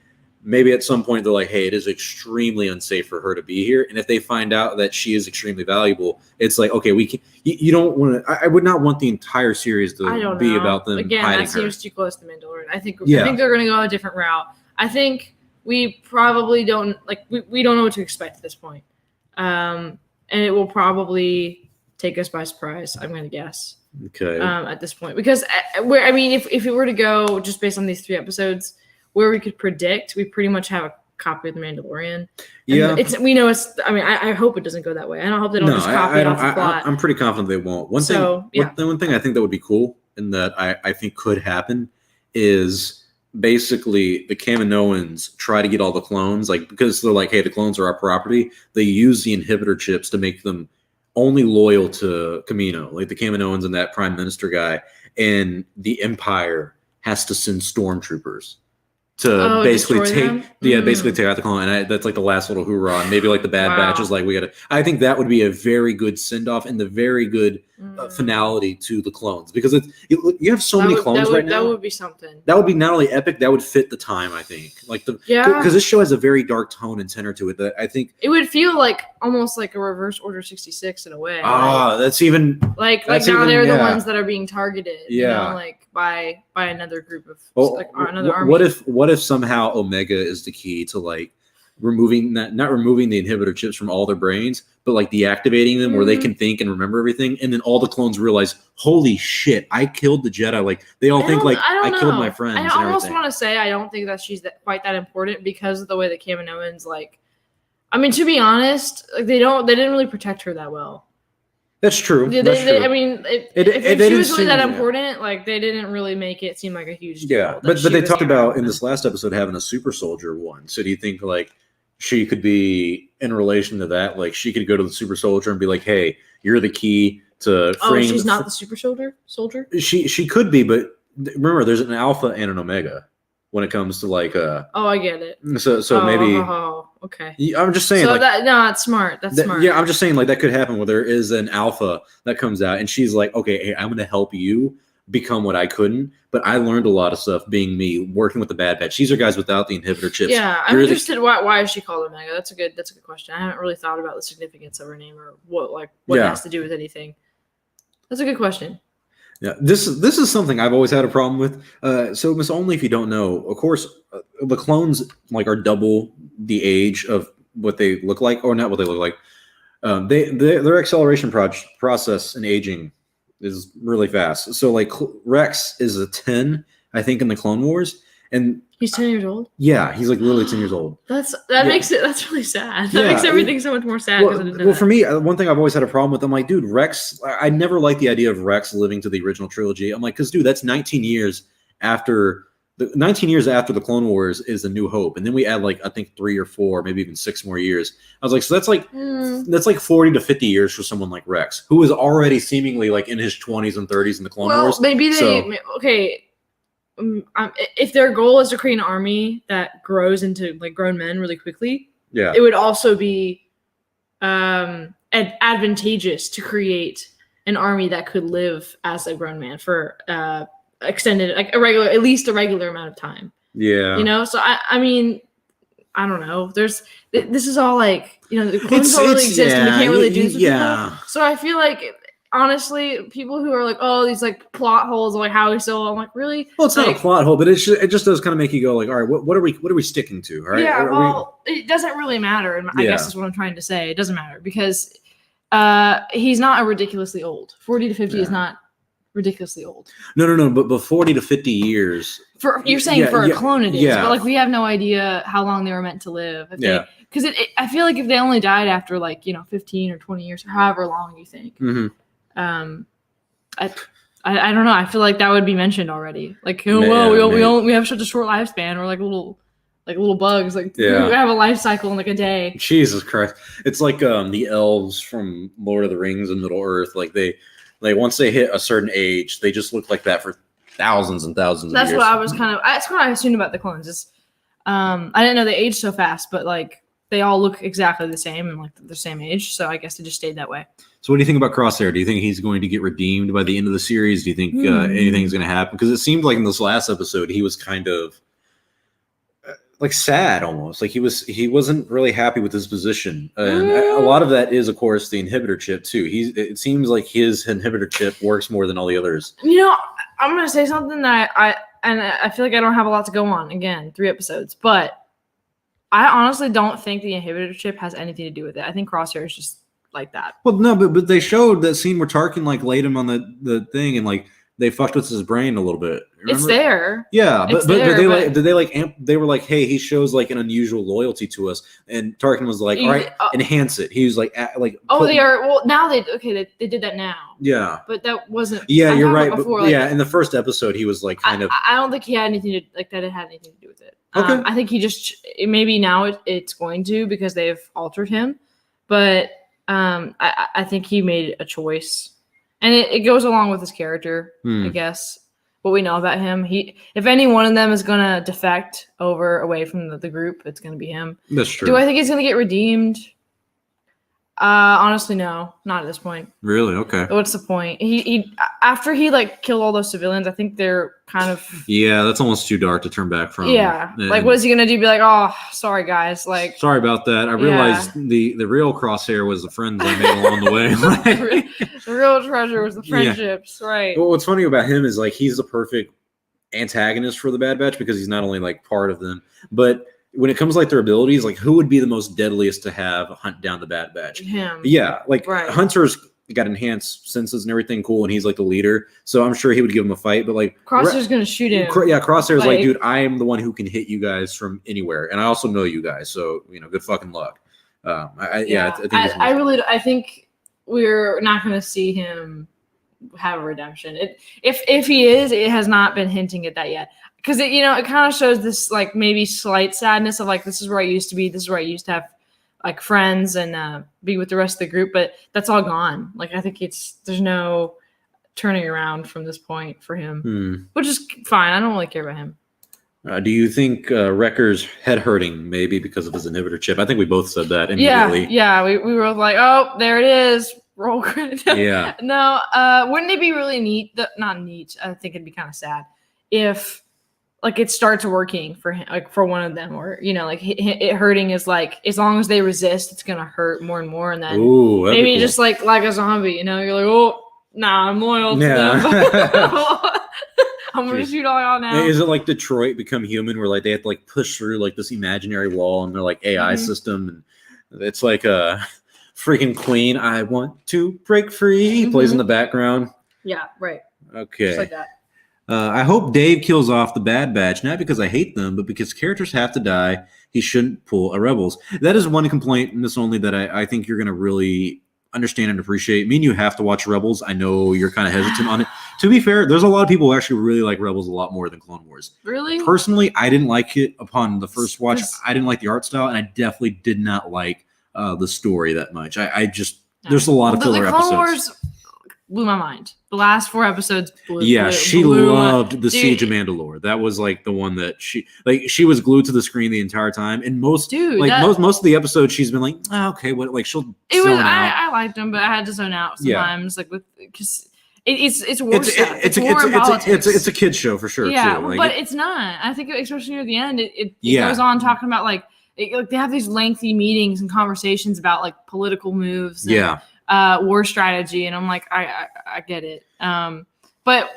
maybe at some point they're like, hey, it is extremely unsafe for her to be here. And if they find out that she is extremely valuable, it's like, okay, we can. You don't want to. I would not want the entire series to be about them again. Hiding That seems her. too close to Mandalorian. I think they're going to go a different route. I think we probably don't we don't know what to expect at this point, and it will probably take us by surprise. I'm going to guess. Okay. At this point, because if it were to go just based on these 3 episodes. Where we could predict, we pretty much have a copy of The Mandalorian. And we know it's. I mean, I hope it doesn't go that way. I don't hope they don't just copy it off the plot. I'm pretty confident they won't. One thing I think that would be cool and that I think could happen is basically the Kaminoans try to get all the clones, like because they're like, hey, the clones are our property. They use the inhibitor chips to make them only loyal to Kamino, like the Kaminoans and that Prime Minister guy, and the Empire has to send stormtroopers to basically take out the clone, and that's like the last little hoorah. And maybe like the Bad Batch is like, we gotta. I think that would be a very good send off and the very good finality to the clones, because you have so many clones right now. That would be something. That would be not only epic, that would fit the time. I think because this show has a very dark tone and tenor to it that I think it would feel like almost like a reverse Order 66 in a way. That's even like now they're the ones that are being targeted. Like by another group of another army. What if somehow Omega is the key to like removing not removing the inhibitor chips from all their brains, but like deactivating them where they can think and remember everything, and then all the clones realize, holy shit, I killed the Jedi. Like they all think like I killed my friends. I almost want to say I don't think that she's quite that important because of the way the Kaminoans like. I mean, to be honest, like they didn't really protect her that well. That's true. Yeah, That's true. I mean, if she was really that important, like they didn't really make it seem like a huge deal. Yeah, but they talked about in this last episode having a super soldier one. So do you think like she could be in relation to that? Like she could go to the super soldier and be like, "Hey, you're the key to freeing." Oh, she's not the super soldier. She could be, but remember, there's an alpha and an omega when it comes to like. Oh, I get it. So maybe. Oh, okay. I'm just saying. So that's smart. That's smart. Yeah, I'm just saying like that could happen where there is an alpha that comes out and she's like, okay, hey, I'm going to help you become what I couldn't, but I learned a lot of stuff being me working with the Bad Batch. These are guys without the inhibitor chips. Yeah, I'm interested. Why is she called Omega? That's a good question. I haven't really thought about the significance of her name or what it has to do with anything. That's a good question. Yeah, this is something I've always had a problem with. So Ms.Only, if you don't know, of course, the clones like are double the age of what they look like, or not what they look like. Their acceleration process in aging is really fast. So like Rex is a 10, I think, in the Clone Wars, and he's 10 years old. Yeah, he's like literally 10 years old. That's really sad. That makes everything so much more sad. Well, for me, one thing I've always had a problem with, I'm like, dude, Rex. I never liked the idea of Rex living to the original trilogy. I'm like, because dude, that's 19 years after. 19 years after the Clone Wars is A New Hope, and then we add like I think 3 or 4, maybe even 6 more years. I was like, so that's like 40 to 50 years for someone like Rex, who is already seemingly like in his 20s and 30s in the Clone Wars. Maybe okay. If their goal is to create an army that grows into like grown men really quickly, it would also be advantageous to create an army that could live as a grown man for extended, like at least a regular amount of time. Yeah, so I mean, I don't know. This is all like, the clones don't really exist and we can't really do this with people. So I feel like honestly, people who are like, oh, these like plot holes, like how we still, I'm like, really? Well, it's not a plot hole, but it just does kind of make you go like, all right, what are we sticking to? All right? Yeah, it doesn't really matter. And I guess is what I'm trying to say. It doesn't matter because he's not a ridiculously old. 40 to 50 is not ridiculously old. No, but 40 to 50 years. You're saying for a clone it is, but like we have no idea how long they were meant to live. Because I feel like if they only died after like 15 or 20 years or however long you think. Mm-hmm. I don't know. I feel like that would be mentioned already. Like, we have such a short lifespan. We're like little bugs. Like we have a life cycle in like a day. Jesus Christ! It's like the elves from Lord of the Rings and Middle Earth. Like they once they hit a certain age, they just look like that for thousands and thousands of years. That's what I assumed about the clones. Is I didn't know they aged so fast, but like they all look exactly the same and like the same age. So I guess it just stayed that way. So what do you think about Crosshair? Do you think he's going to get redeemed by the end of the series? Do you think anything's going to happen? Because it seemed like in this last episode, he was kind of like sad almost. Like he wasn't really happy with his position. And a lot of that is, of course, the inhibitor chip too. It seems like his inhibitor chip works more than all the others. I'm going to say something that I feel like I don't have a lot to go on. Again, 3 episodes. But I honestly don't think the inhibitor chip has anything to do with it. I think Crosshair is just like that. Well, no, but they showed that scene where Tarkin like laid him on the thing and like they fucked with his brain a little bit. Remember? It's there. Yeah, but they were like, hey, he shows like an unusual loyalty to us, and Tarkin was like, all right, enhance it. He was like, they are. Well, now they did that now. Yeah, but that wasn't. Yeah, you're right. Before, in the first episode, he was like kind of. I don't think he had anything to like that. It had anything to do with it. Okay. I think he just maybe now it's going to because they've altered him, but. I think he made a choice, and it goes along with his character, I guess. What we know about him, if any one of them is gonna defect away from the group, it's gonna be him. That's true. Do I think he's gonna get redeemed? Honestly, no, not at this point. Really? Okay. What's the point? He after he like killed all those civilians, I think they're kind of. Yeah, that's almost too dark to turn back from. Yeah, like what is he gonna do? Be like, oh, sorry guys, like. Sorry about that. I realized the real Crosshair was the friends I made along the way. The real treasure was the friendships, right? Well, what's funny about him is like he's the perfect antagonist for the Bad Batch because he's not only like part of them, but. When it comes to like their abilities, like who would be the most deadliest to have hunt down the Bad Batch? Him. Yeah, like Hunter's got enhanced senses and everything cool, and he's like the leader, so I'm sure he would give him a fight. But like Crosshair's gonna shoot him. Crosshair's like, dude, I am the one who can hit you guys from anywhere, and I also know you guys, so good fucking luck. I think we're not going to see him have a redemption. If he is, it has not been hinting at that yet. Because it kind of shows this like maybe slight sadness of like, this is where I used to be. This is where I used to have like friends and be with the rest of the group. But that's all gone. Like I think there's no turning around from this point for him, which is fine. I don't really care about him. Do you think Wrecker's head hurting maybe because of his inhibitor chip? I think we both said that immediately. Yeah. We were both like, oh, there it is. Roll credit. Yeah. No, wouldn't it be really neat? Not neat. I think it'd be kind of sad if like it starts working for him, like for one of them, or like it hurting is like as long as they resist, it's gonna hurt more and more, and then maybe just like a zombie. You're like, oh, nah, I'm loyal to them. I'm gonna shoot all y'all now. Is it like Detroit Become Human, where like they have to like push through like this imaginary wall and their like AI system, and it's like a freaking Queen. I want to break free plays in the background. Yeah, right. Okay. Just like that. I hope Dave kills off the Bad Batch, not because I hate them, but because characters have to die. He shouldn't pull a Rebels. That is one complaint, Ms.Only, that I think you're going to really understand and appreciate. Me and you have to watch Rebels. I know you're kind of hesitant on it. To be fair, there's a lot of people who actually really like Rebels a lot more than Clone Wars. Really? Personally, I didn't like it upon the first watch. I didn't like the art style, and I definitely did not like the story that much. There's a lot of filler episodes. Clone Wars blew my mind. The last 4 episodes blew. Yeah, she loved the Siege of Mandalore. That was like the one that she was glued to the screen the entire time. And most of the episodes she's been like, oh, okay, what, like she'll zone out. I liked them, but I had to zone out sometimes, because it's war stuff. It's a kid's show for sure. Yeah, too. But it's not. I think especially near the end, it goes on talking about like they have these lengthy meetings and conversations about like political moves. And, war strategy, and I'm like, I get it. But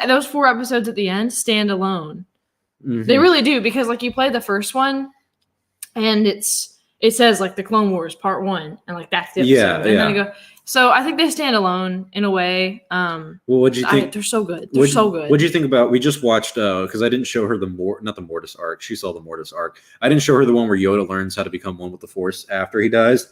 those 4 episodes at the end stand alone. They really do, because like you play the first one, and it says like the Clone Wars Part 1, and like that's the episode. And then you go. So I think they stand alone in a way. Well, what'd you think? They're so good. They're so good. What'd you think about? We just watched because I didn't show her not the Mortis arc. She saw the Mortis arc. I didn't show her the one where Yoda learns how to become one with the Force after he dies.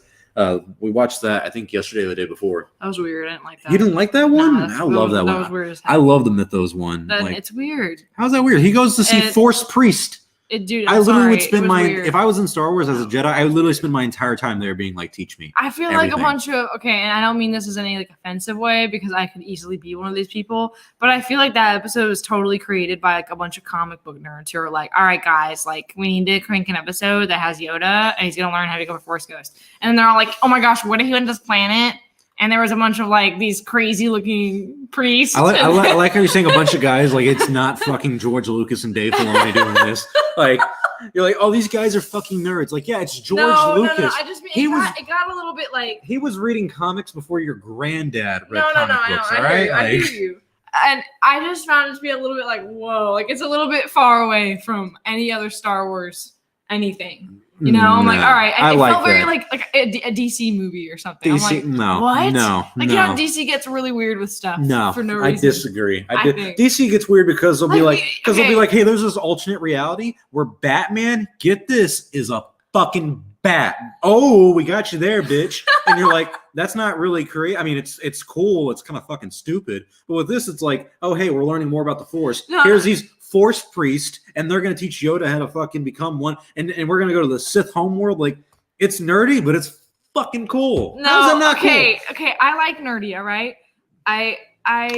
We watched that, I think, yesterday or the day before. That was weird. I didn't like that. You didn't like that one? I love that one. That was weird as hell. I love the Mythos one. It's weird. How's that weird? He goes to see Force Priest. Dude, I literally would spend if I was in Star Wars as a Jedi, I would literally spend my entire time there being like, teach me. I feel like a bunch of, and I don't mean this as any like offensive way, because I could easily be one of these people, but I feel like that episode was totally created by like a bunch of comic book nerds who are like, all right, guys, like we need to crank an episode that has Yoda and he's going to learn how to become a Force ghost. And they're all like, oh my gosh, what if he went to this planet? And there was a bunch of like these crazy looking priests. I like how you're saying a bunch of guys, like it's not fucking George Lucas and Dave Filoni doing this. Like, you're like, oh, these guys are fucking nerds. Like, yeah, it's George Lucas. No. I just mean it got a little bit like he was reading comics before your granddad read comic books. I hear you. And I just found it to be a little bit like, whoa, like it's a little bit far away from any other Star Wars anything. I'm like, all right. It felt very like a DC movie or something. DC, I'm like, what? No. DC gets really weird with stuff. No, for no reason. I disagree. DC gets weird because they'll be like, hey, there's this alternate reality where Batman, get this, is a fucking bat. Oh, we got you there, bitch. And you're like, that's not really creative. I mean, it's cool. It's kind of fucking stupid. But with this, it's like, oh, hey, we're learning more about the Force. Here's these Force priest, and they're going to teach Yoda how to fucking become one, and we're going to go to the Sith homeworld. Like, it's nerdy, but it's fucking cool. No, how's that not cool? Okay, I like nerdy, all right?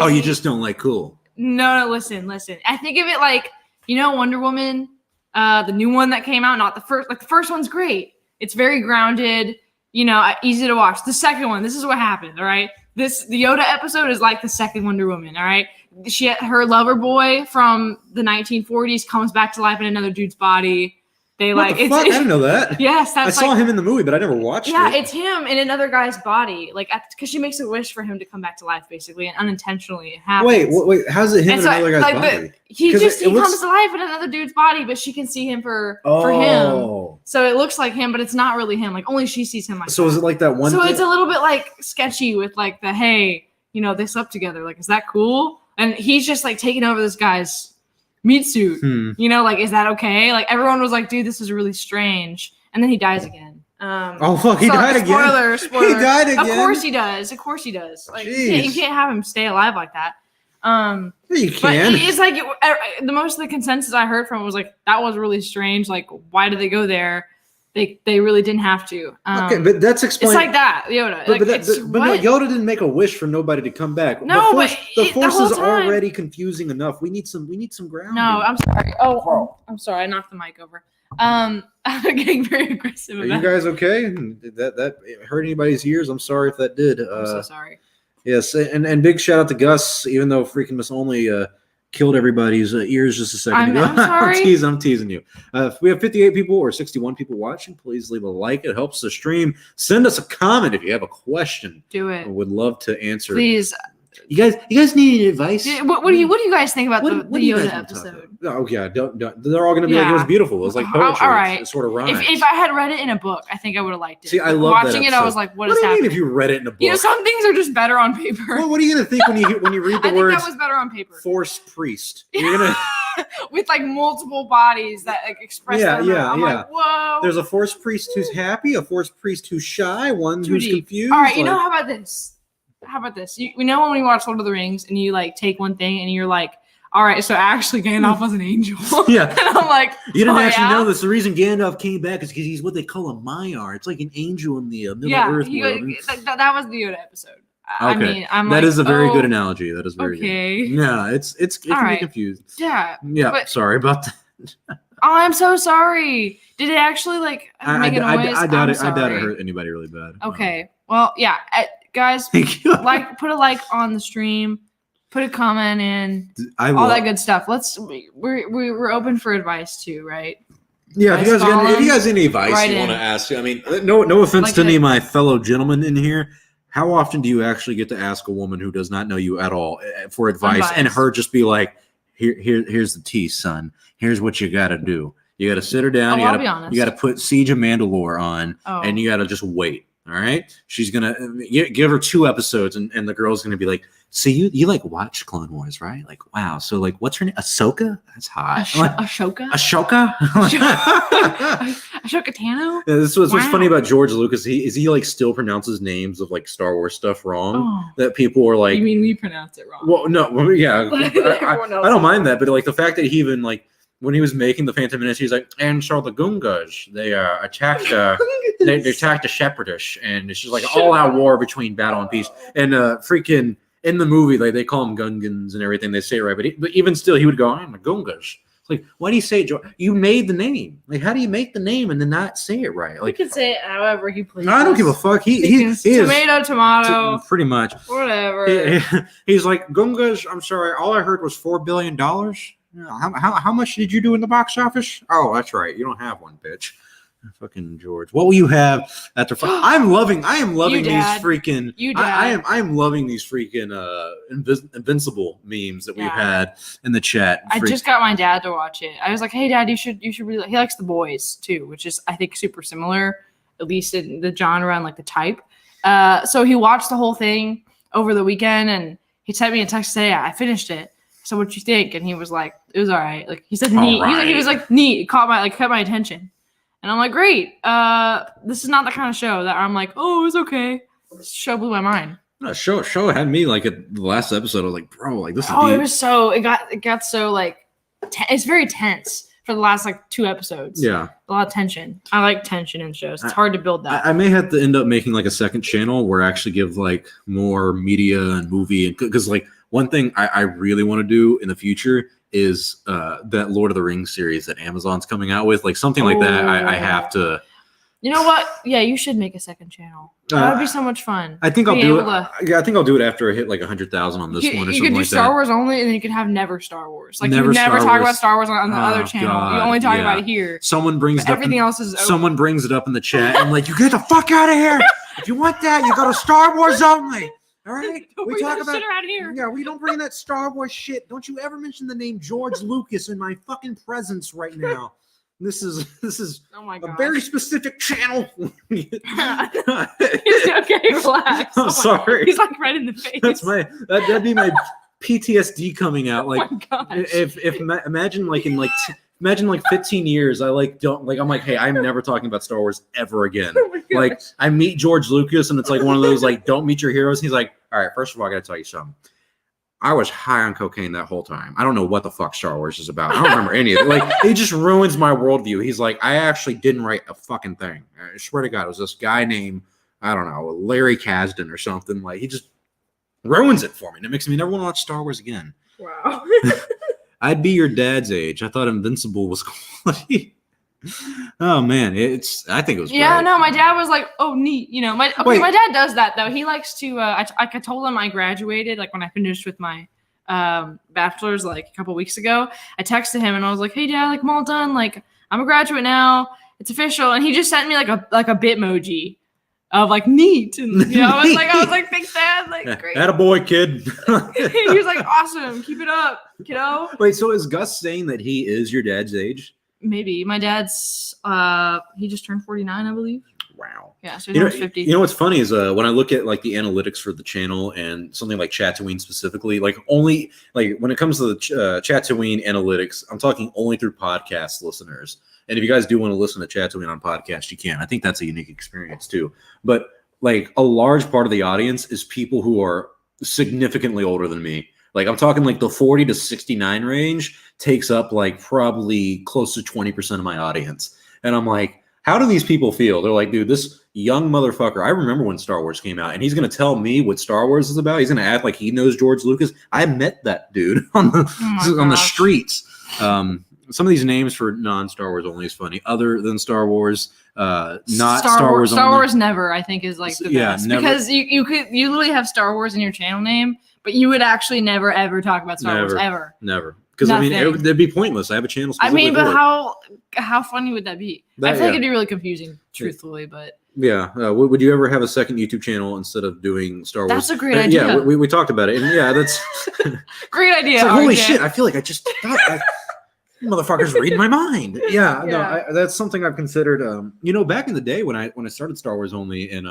Oh, you just don't like cool. No, listen. I think of it like, Wonder Woman, the new one that came out, not the first. Like, the first one's great. It's very grounded, easy to watch. The second one, this is what happened, all right? The Yoda episode is like the second Wonder Woman, all right? Her lover boy from the 1940s comes back to life in another dude's body. What the fuck? I didn't know that. Yes, I saw him in the movie, but I never watched it. Yeah, it's him in another guy's body, like because she makes a wish for him to come back to life, basically, and unintentionally it happens. Wait, how's it him in another guy's body? He comes to life in another dude's body, but she can see him for him. So it looks like him, but it's not really him. Like only she sees him like. So is it like that one? So it's a little bit like sketchy with like the hey, they slept together. Like, is that cool? And he's just like taking over this guy's meat suit. Like, is that okay? Like, everyone was like, dude, this is really strange. And then he dies again. Oh fuck! He died again. Spoiler. He died again. Of course he does. Like you can't have him stay alive like that. You can. But it's like the most of the consensus I heard from it was like that was really strange. Like, why did they go there? They really didn't have to. Okay, but that's explained. It's like that, Yoda. But no, Yoda didn't make a wish for nobody to come back. No, the Force is already confusing enough. We need some grounding. No, I'm sorry. Oh, I'm sorry. I knocked the mic over. I'm getting very aggressive. Are you guys okay? Did that hurt anybody's ears? I'm sorry if that did. I'm so sorry. Yes, and big shout out to Gus, even though freaking Ms.Only killed everybody's ears just a second ago. I'm sorry. I'm teasing you. If we have 58 people or 61 people watching, please leave a like. It helps the stream. Send us a comment if you have a question. Do it. I would love to answer. Please. You guys need any advice? What do you guys think about the Yoda episode? Oh yeah, don't. They're all going to be like, it was beautiful. It was like poetry. All right. It sort of rhymes. If I had read it in a book, I think I would have liked it. See, I love watching that it. I was like, what is do you happening? mean if you read it in a book? You know, some things are just better on paper. Well, what are you going to think when you read the words? I think that was better on paper. Force priest. You're gonna with like multiple bodies that like, express. I'm like, whoa. There's a Force priest who's happy, a Force priest who's shy, one who's confused. All right, how about this? We know when we watch Lord of the Rings and you like take one thing and you're like, all right, so actually Gandalf was an angel. Yeah. And I'm like, you didn't actually know this. The reason Gandalf came back is because he's what they call a Maiar. It's like an angel in the Middle Earth world. That was the Yoda episode. Okay. I mean, that is a very good analogy. That is very good. Yeah, it can be confused. Yeah. Yeah. Sorry about that. Oh, I'm so sorry. Did it actually make a noise? I doubt it hurt anybody really bad. Okay. Well, yeah. Guys, put a like on the stream, put a comment in, all that good stuff. We're open for advice too, right? Yeah, if you guys any advice you want to ask, I mean, no offense to any of my fellow gentlemen in here. How often do you actually get to ask a woman who does not know you at all for advice, and her just be like, here's the tea, son. Here's what you got to do. You got to sit her down. You got to put Siege of Mandalore on, and you got to just wait. All right, she's gonna give her 2 episodes, and the girl's gonna be like, "So you like watch Clone Wars, right? Like, wow. So like, what's her name? Ahsoka? That's hot. Ashoka? Ashoka Tano? Yeah, this was what's funny about George Lucas. He like still pronounces names of like Star Wars stuff wrong. That people are like, you mean we pronounce it wrong? Well, no, yeah, I don't mind that, but like the fact that he even like. When he was making the Phantom Menace, he's like, and so the Gungas, they attacked they attacked the Shepherdess, and it's just like all-out war between battle and peace. And freaking in the movie, like they call them Gungans and everything. They say it right, but even still, he would go, I'm the Gungas. It's like, why do you say it? You made the name. Like, how do you make the name and then not say it right? Like, you can say it however he pleases. I don't give a fuck. He is tomato, pretty much whatever. He's like, Gungas. I'm sorry, all I heard was $4 billion. How much did you do in the box office? Oh, that's right. You don't have one, bitch. Fucking George. What will you have after? I am loving these freaking. I am loving these freaking Invincible memes that we've had in the chat. I just got my dad to watch it. I was like, hey, Dad, you should really. He likes The Boys too, which is I think super similar, at least in the genre and like the type. So he watched the whole thing over the weekend, and he sent me a text to say, I finished it. So what'd you think? And he was like, it was all right. Like he said, neat. Right. He was like, neat. It caught my attention. And I'm like, great. This is not the kind of show that I'm like, oh, it was okay. This show blew my mind. No, show had me like at the last episode. I was like, bro, like this is. Oh, deep. It got so like, it's very tense for the last like 2 episodes. Yeah, a lot of tension. I like tension in shows. It's hard to build that. I may have to end up making like a second channel where I actually give like more media and movie, and because like. One thing I really want to do in the future is that Lord of the Rings series that Amazon's coming out with, like something like that. I have to. You know what? Yeah, you should make a second channel. That would be so much fun. I think I'll do it. Yeah, I think I'll do it after I hit like 100,000 on this one or something like that. You could do Star Wars only, and then you could have never Star Wars. Like you never talk about Star Wars on the other channel. God, you only talk about it here. Someone brings it up. Everything else is. Someone brings it up in the chat. I'm like, you get the fuck out of here. If you want that, you go to Star Wars only. All right, we talk about shit around here. Yeah, we don't bring that Star Wars shit. Don't you ever mention the name George Lucas in my fucking presence right now. This is a very specific channel. Okay, relax. I'm sorry. He's like right in the face. That'd be my PTSD coming out. Like, oh my gosh. if imagine like in like imagine like 15 years. I'm like, hey, I'm never talking about Star Wars ever again. Oh like, I meet George Lucas, and it's like one of those like, don't meet your heroes. He's like, all right, first of all, I got to tell you something. I was high on cocaine that whole time. I don't know what the fuck Star Wars is about. I don't remember any of it. Like, it just ruins my worldview. He's like, I actually didn't write a fucking thing. I swear to God, it was this guy named, I don't know, Larry Kasdan or something. Like, he just ruins it for me. And it makes me never want to watch Star Wars again. Wow. I'd be your dad's age. I thought Invincible was quality. Oh man, I think it was. Yeah, great. no, my dad was like, "Oh, neat." You know, my dad does that though. He likes to. I told him I graduated like when I finished with my bachelor's like a couple weeks ago. I texted him and I was like, "Hey, Dad, like I'm all done. Like I'm a graduate now. It's official." And he just sent me like a Bitmoji of like neat, and you know, I was like, "Thanks, Dad." Like, great. Attaboy, kid. He was like, "Awesome, keep it up, kiddo." Wait, so is Gus saying that he is your dad's age? Maybe. My dad's he just turned 49, I believe. Wow. Yeah, so he's 50. You know what's funny is when I look at like the analytics for the channel and something like Chatooine specifically, like only like when it comes to the Chatooine analytics, I'm talking only through podcast listeners. And if you guys do want to listen to Chatooine on podcast, you can. I think that's a unique experience too. But like a large part of the audience is people who are significantly older than me. Like I'm talking like the 40 to 69 range takes up like probably close to 20% of my audience. And I'm like, how do these people feel? They're like, dude, this young motherfucker, I remember when Star Wars came out and he's going to tell me what Star Wars is about. He's going to act like he knows George Lucas. I met that dude on the streets. Some of these names for non-Star Wars only is funny. Other than Star Wars, not Star Wars only. Star Wars never, I think, is like the best. Never. Because you literally have Star Wars in your channel name, but you would actually never ever talk about Star Wars ever. Never. Because I mean, it'd be pointless. I have a channel. I mean, but how funny would that be? I feel like it'd be really confusing, truthfully. But yeah, would you ever have a second YouTube channel instead of doing Star Wars? That's a great idea. Yeah, we talked about it, and yeah, that's great idea. It's like, holy shit! I feel like I just thought motherfuckers reading my mind. Yeah. No, that's something I've considered. Back in the day when I started Star Wars Only and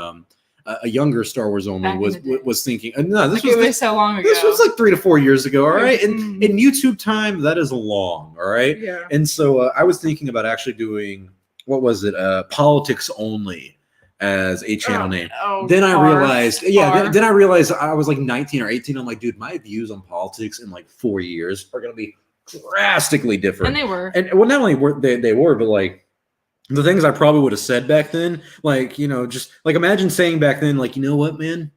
a younger Star Wars Only was thinking. No, this was so long ago. This was like 3 to 4 years ago. All right, in YouTube time, that is long. All right, yeah. And so I was thinking about actually doing politics only as a channel name. Then I realized, Then I realized I was like 19 or 18. I'm like, dude, my views on politics in like 4 years are gonna be drastically different. And they were. And well, not only were they were, but like. The things I probably would have said back then, like, just like imagine saying back then, like, you know what, man,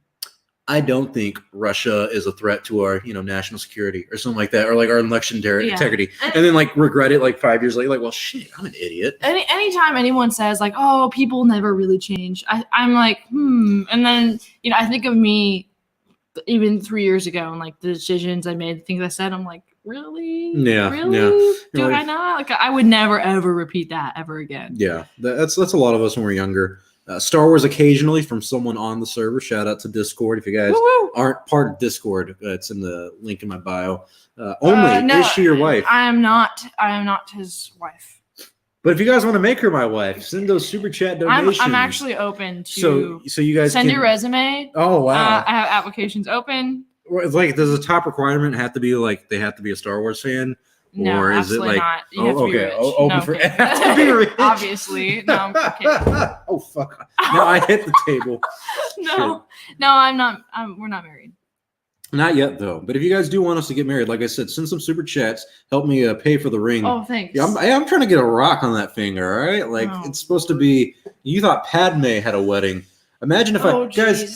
I don't think Russia is a threat to our, national security or something like that, or like our election integrity, and then like regret it like 5 years later, like, well, shit, I'm an idiot. Anytime anyone says like, oh, people never really change, I'm like, and then I think of me even 3 years ago and like the decisions I made, the things I said, I'm like, really? Yeah. Really? Yeah. Do I not? Like, I would never ever repeat that ever again. Yeah, that's a lot of us when we're younger. Star Wars occasionally from someone on the server. Shout out to Discord. If you guys aren't part of Discord, it's in the link in my bio. Is she your wife? I am not his wife. But if you guys want to make her my wife, send those super chat donations. I'm actually open to. So you guys send your resume. Oh wow! I have applications open. Like, does the top requirement have to be like they have to be a Star Wars fan? No, or is absolutely it like, not. You have to be rich. Open for have to be rich. Obviously. No, I'm kidding. Oh fuck! No, I hit the table. No, I'm not. We're not married. Not yet, though. But if you guys do want us to get married, like I said, send some super chats. Help me pay for the ring. Oh, thanks. Yeah, I'm trying to get a rock on that finger. All right, like it's supposed to be. You thought Padme had a wedding. Imagine if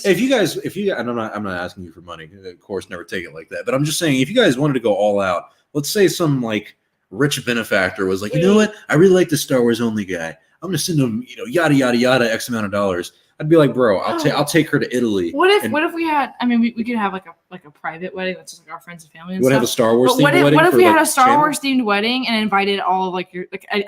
if you guys, and I'm not asking you for money. Of course, never take it like that. But I'm just saying, if you guys wanted to go all out, let's say some like rich benefactor was like, you know what, I really like this Star Wars only guy. I'm gonna send him, yada yada yada, X amount of dollars. I'd be like, bro, I'll take her to Italy. What if we had? I mean, we could have like a private wedding that's just like our friends and family. And have a Star Wars themed wedding. What if we had a Star Wars themed wedding and invited all of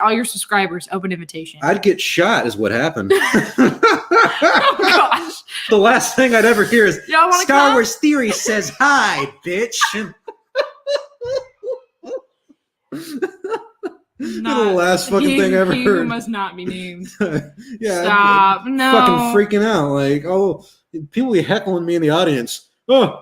all your subscribers, open invitation? I'd get shot, is what happened. Oh gosh! The last thing I'd ever hear is Star Wars Theory says hi, bitch. The last fucking thing I ever heard. You must not be named. Yeah. Stop. No. Fucking freaking out. Like, people be heckling me in the audience. Oh,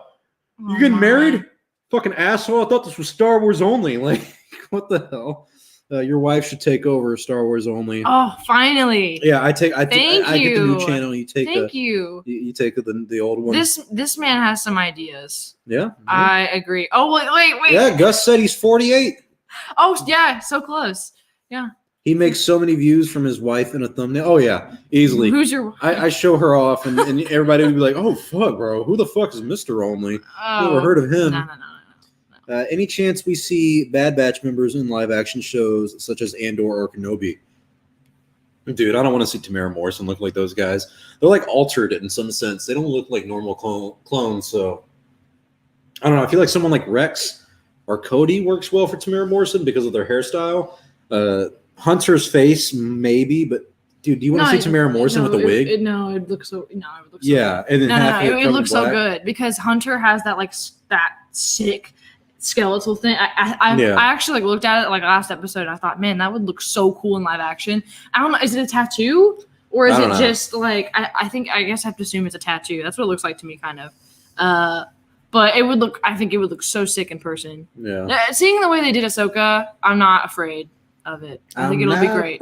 you getting married? Fucking asshole. I thought this was Star Wars only. Like, what the hell? Your wife should take over Star Wars Only. Oh, finally! Yeah, I get the new channel. You take You take the old one. This man has some ideas. Yeah, I agree. Oh wait. Yeah, Gus said he's 48. Oh yeah, so close. Yeah. He makes so many views from his wife in a thumbnail. Oh yeah, easily. Who's your wife? I show her off, and everybody would be like, "Oh fuck, bro, who the fuck is Mr. Only? Never heard of him." No. Any chance we see Bad Batch members in live action shows such as Andor or Kenobi? Dude, I don't want to see Tamara Morrison look like those guys. They're like altered in some sense. They don't look like normal clones. So I don't know. I feel like someone like Rex or Cody works well for Tamara Morrison because of their hairstyle. Hunter's face, maybe, but dude, do you want to see Tamara Morrison with a wig? It would look so. It would look so. Yeah, good. And then it looks so good because Hunter has that that sick skeletal thing. I actually looked at it last episode. And I thought, man, that would look so cool in live action. I don't know. Is it a tattoo or is it just I guess I have to assume it's a tattoo. That's what it looks like to me, kind of. But it would look. I think it would look so sick in person. Yeah. Seeing the way they did Ahsoka, I'm not afraid of it. I think it'll be great.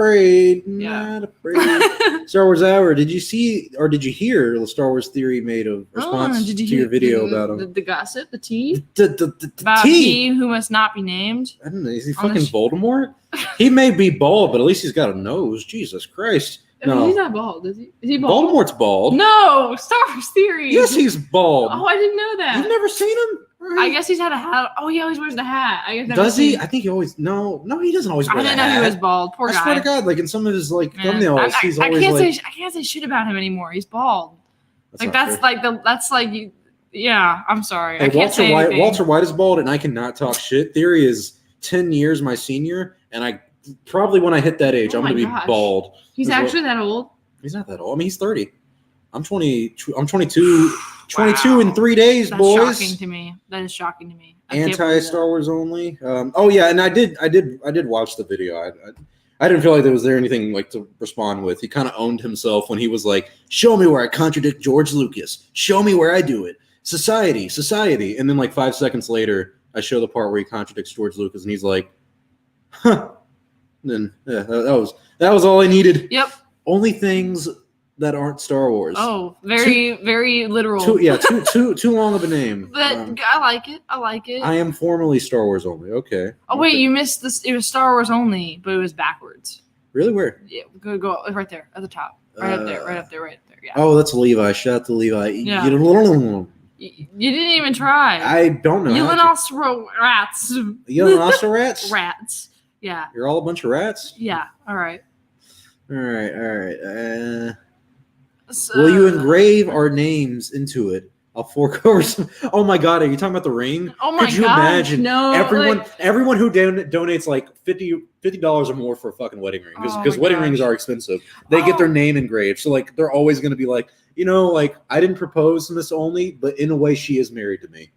Not afraid. Star Wars Hour. Did you see or did you hear the Star Wars theory made a response to your video about him? The gossip, the tea? The about tea who must not be named. I don't know. Is he fucking Voldemort? He may be bald, but at least he's got a nose. Jesus Christ. No. He's not bald, is he? Is he bald? Voldemort's bald. No, Star Wars theory. Yes, he's bald. Oh, I didn't know that. You've never seen him? I guess he's had a hat. Oh, he always wears the hat. Does he? I think he always. No, he doesn't always wear the hat. I didn't know he was bald. Poor guy. I swear to God, in some of his thumbnails, he's always I can't say shit about him anymore. He's bald. That's yeah. I'm sorry. Hey, I can't say anything. Walter White is bald, and I cannot talk shit. Theory is 10 years my senior, and I probably when I hit that age, I'm going to be bald. He's actually that old. He's not that old. I mean, he's 30. I'm 22. I'm 22. 22 in 3 days, That's boys. Shocking to me. That is shocking to me. Anti Star Wars Only. Oh yeah, and I did watch the video. I didn't feel like there was anything to respond with. He kind of owned himself when he was like, "Show me where I contradict George Lucas. Show me where I do it. Society." And then 5 seconds later, I show the part where he contradicts George Lucas, and he's like, "Huh." And then that was all I needed. Yep. Only things that aren't Star Wars. Oh, very literal. Too long of a name. But I like it. I am formally Star Wars Only. Okay. Oh wait, you missed this. It was Star Wars Only, but it was backwards. Really? Where? Yeah, go right there at the top. Right up there. Yeah. Oh, that's Levi. Shout out to Levi. Yeah. You didn't even try. I don't know. Rats. Rats? Rats. Yeah. You're all a bunch of rats? Yeah. All right. Will you engrave our names into it? I'll fork over some. Oh my God, are you talking about the ring? Oh my God. Could you imagine? No. Everyone who donates $50 or more for a fucking wedding ring because wedding rings are expensive. They get their name engraved, so they're always going to be I didn't propose to Ms.Only, but in a way she is married to me.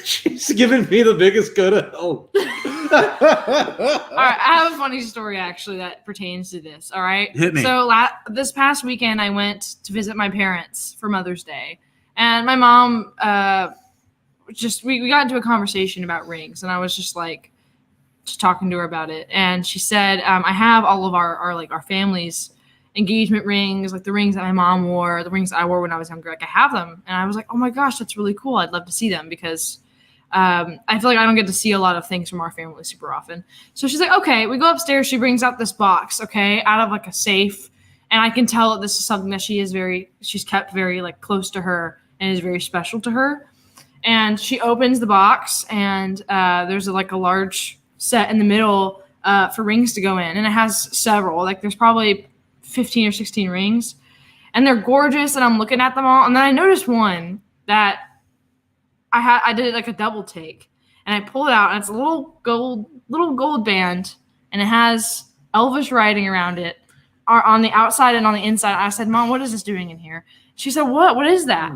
She's giving me the biggest go to hell. All right, I have a funny story actually that pertains to this. All right, hit me. So this past weekend, I went to visit my parents for Mother's Day, and my mom we got into a conversation about rings, and I was just talking to her about it, and she said, I have all of our family's engagement rings, the rings that my mom wore, the rings that I wore when I was younger. I have them, and I was like, oh my gosh, that's really cool. I'd love to see them because I feel like I don't get to see a lot of things from our family super often. So she's like, okay, we go upstairs. She brings out this box, out of a safe. And I can tell that this is something that she's kept very close to her and is very special to her. And she opens the box and there's a large set in the middle for rings to go in. And it has several, there's probably 15 or 16 rings and they're gorgeous. And I'm looking at them all. And then I noticed one that I did a double take, and I pulled it out, and it's a little gold band, and it has Elvis writing around it, on the outside and on the inside. I said, "Mom, what is this doing in here?" She said, "What? What is that?"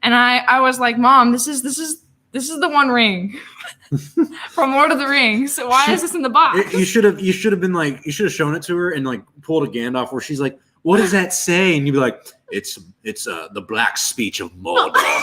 And I was like, "Mom, this is the One Ring from Lord of the Rings. Why is this in the box?" You should have shown it to her and pulled a Gandalf where she's like, "What does that say?" And you'd be like, "It's the black speech of Mordor."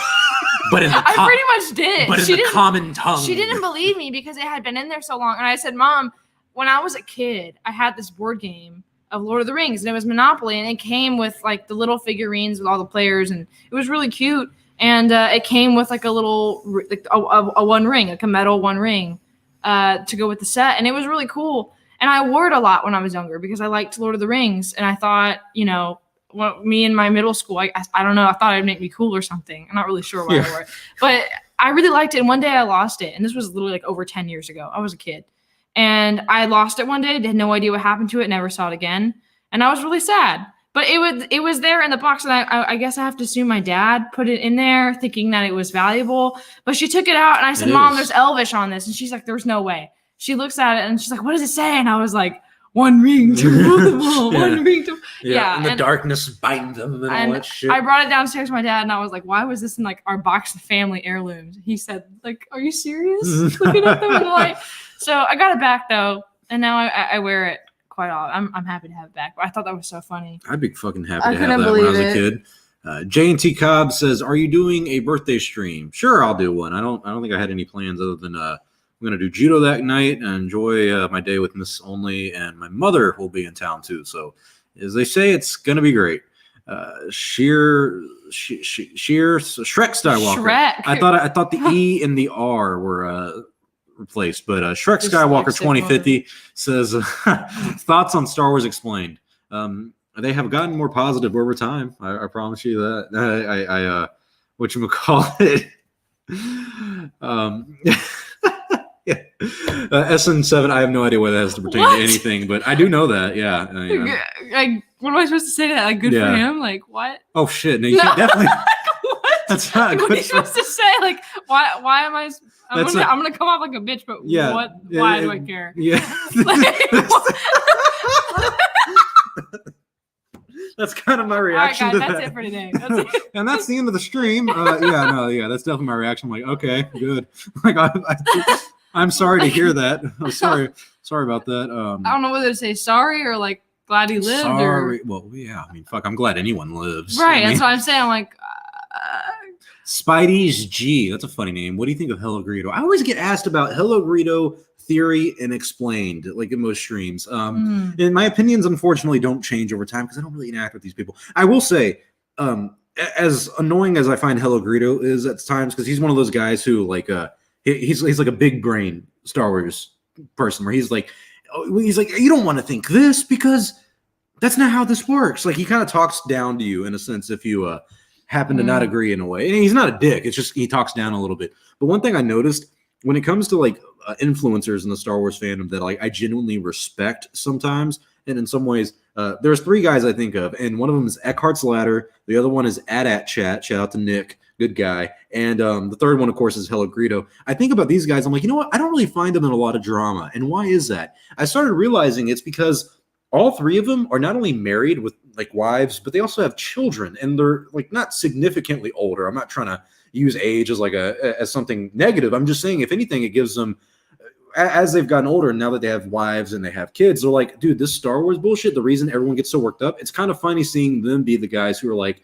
But I pretty much did. But in the common tongue. She didn't believe me because it had been in there so long. And I said, Mom, when I was a kid, I had this board game of Lord of the Rings, and it was Monopoly, and it came with like the little figurines with all the players, and it was really cute. And it came with like a little, like a one ring, like a metal one ring, to go with the set, and it was really cool. And I wore it a lot when I was younger because I liked Lord of the Rings, and I thought, me in my middle school, I don't know, I thought it'd make me cool or something. I'm not really sure why I wore it, but I really liked it. And one day I lost it, and this was literally like over 10 years ago. I was a kid. And I lost it one day, had no idea what happened to it, never saw it again. And I was really sad. But it was there in the box, and I guess I have to assume my dad put it in there thinking that it was valuable. But she took it out, and I said, Mom, there's Elvish on this. And she's like, there's no way. She looks at it, and she's like, what does it say? And I was like, one ring to rule them all, one ring to... Yeah, in the darkness bind them and all that shit. I brought it downstairs to my dad, and I was like, why was this in like our box of family heirlooms? He said, like, are you serious? Looking at them in the light. So I got it back though, and now I wear it quite often. I'm happy to have it back. But I thought that was so funny. I'd be fucking happy to have that when I was a kid. J&T Cobb says, "Are you doing a birthday stream?" Sure, I'll do one. I don't think I had any plans other than I'm gonna do judo that night and enjoy my day with Ms.Only, and my mother will be in town too. So, as they say, it's gonna be great. Shrek Skywalker. Shrek. I thought the E and the R were replaced, but Shrek Skywalker 2050 says thoughts on Star Wars Explained. They have gotten more positive over time. I promise you that. Whatchamacallit. Yeah. SN7, I have no idea what that has to pertain to anything, but I do know that. Yeah. Like, what am I supposed to say to that? Like, good for him? Like, what? Oh shit! No, you can't definitely. What? That's not good. What are you supposed to say? Like, why am I? I'm gonna come off like a bitch, but what? Why do I care? Yeah. That's kind of my reaction. All right, guys, that's it for today. And that's the end of the stream. That's definitely my reaction. I'm like, okay, good. Like, I'm sorry to hear that. I'm sorry about that. I don't know whether to say sorry or like glad he lived. Sorry. Well, yeah. I mean, fuck. I'm glad anyone lives. Right. That's what I'm saying. I'm like. Spidey's G. That's a funny name. What do you think of Hello Greedo? I always get asked about Hello Greedo theory and explained, like in most streams. And my opinions, unfortunately, don't change over time because I don't really interact with these people. I will say, as annoying as I find Hello Greedo is at times, because he's one of those guys who like he's like a big brain Star Wars person where he's like you don't want to think this because that's not how this works. Like he kind of talks down to you in a sense if you happen to not agree in a way. And he's not a dick. It's just he talks down a little bit. But one thing I noticed when it comes to like influencers in the Star Wars fandom that like I genuinely respect sometimes, and in some ways, there's three guys I think of, and one of them is Eckhart's Ladder. The other one is AT Chat. Shout out to Nick, good guy. And the third one, of course, is Hello Greedo. I think about these guys. I'm like, you know what? I don't really find them in a lot of drama. And why is that? I started realizing it's because all three of them are not only married with like wives, but they also have children, and they're like not significantly older. I'm not trying to use age as like as something negative. I'm just saying, if anything, it gives them, as they've gotten older, now that they have wives and they have kids, they're like, dude, this Star Wars bullshit, the reason everyone gets so worked up, it's kind of funny seeing them be the guys who are like,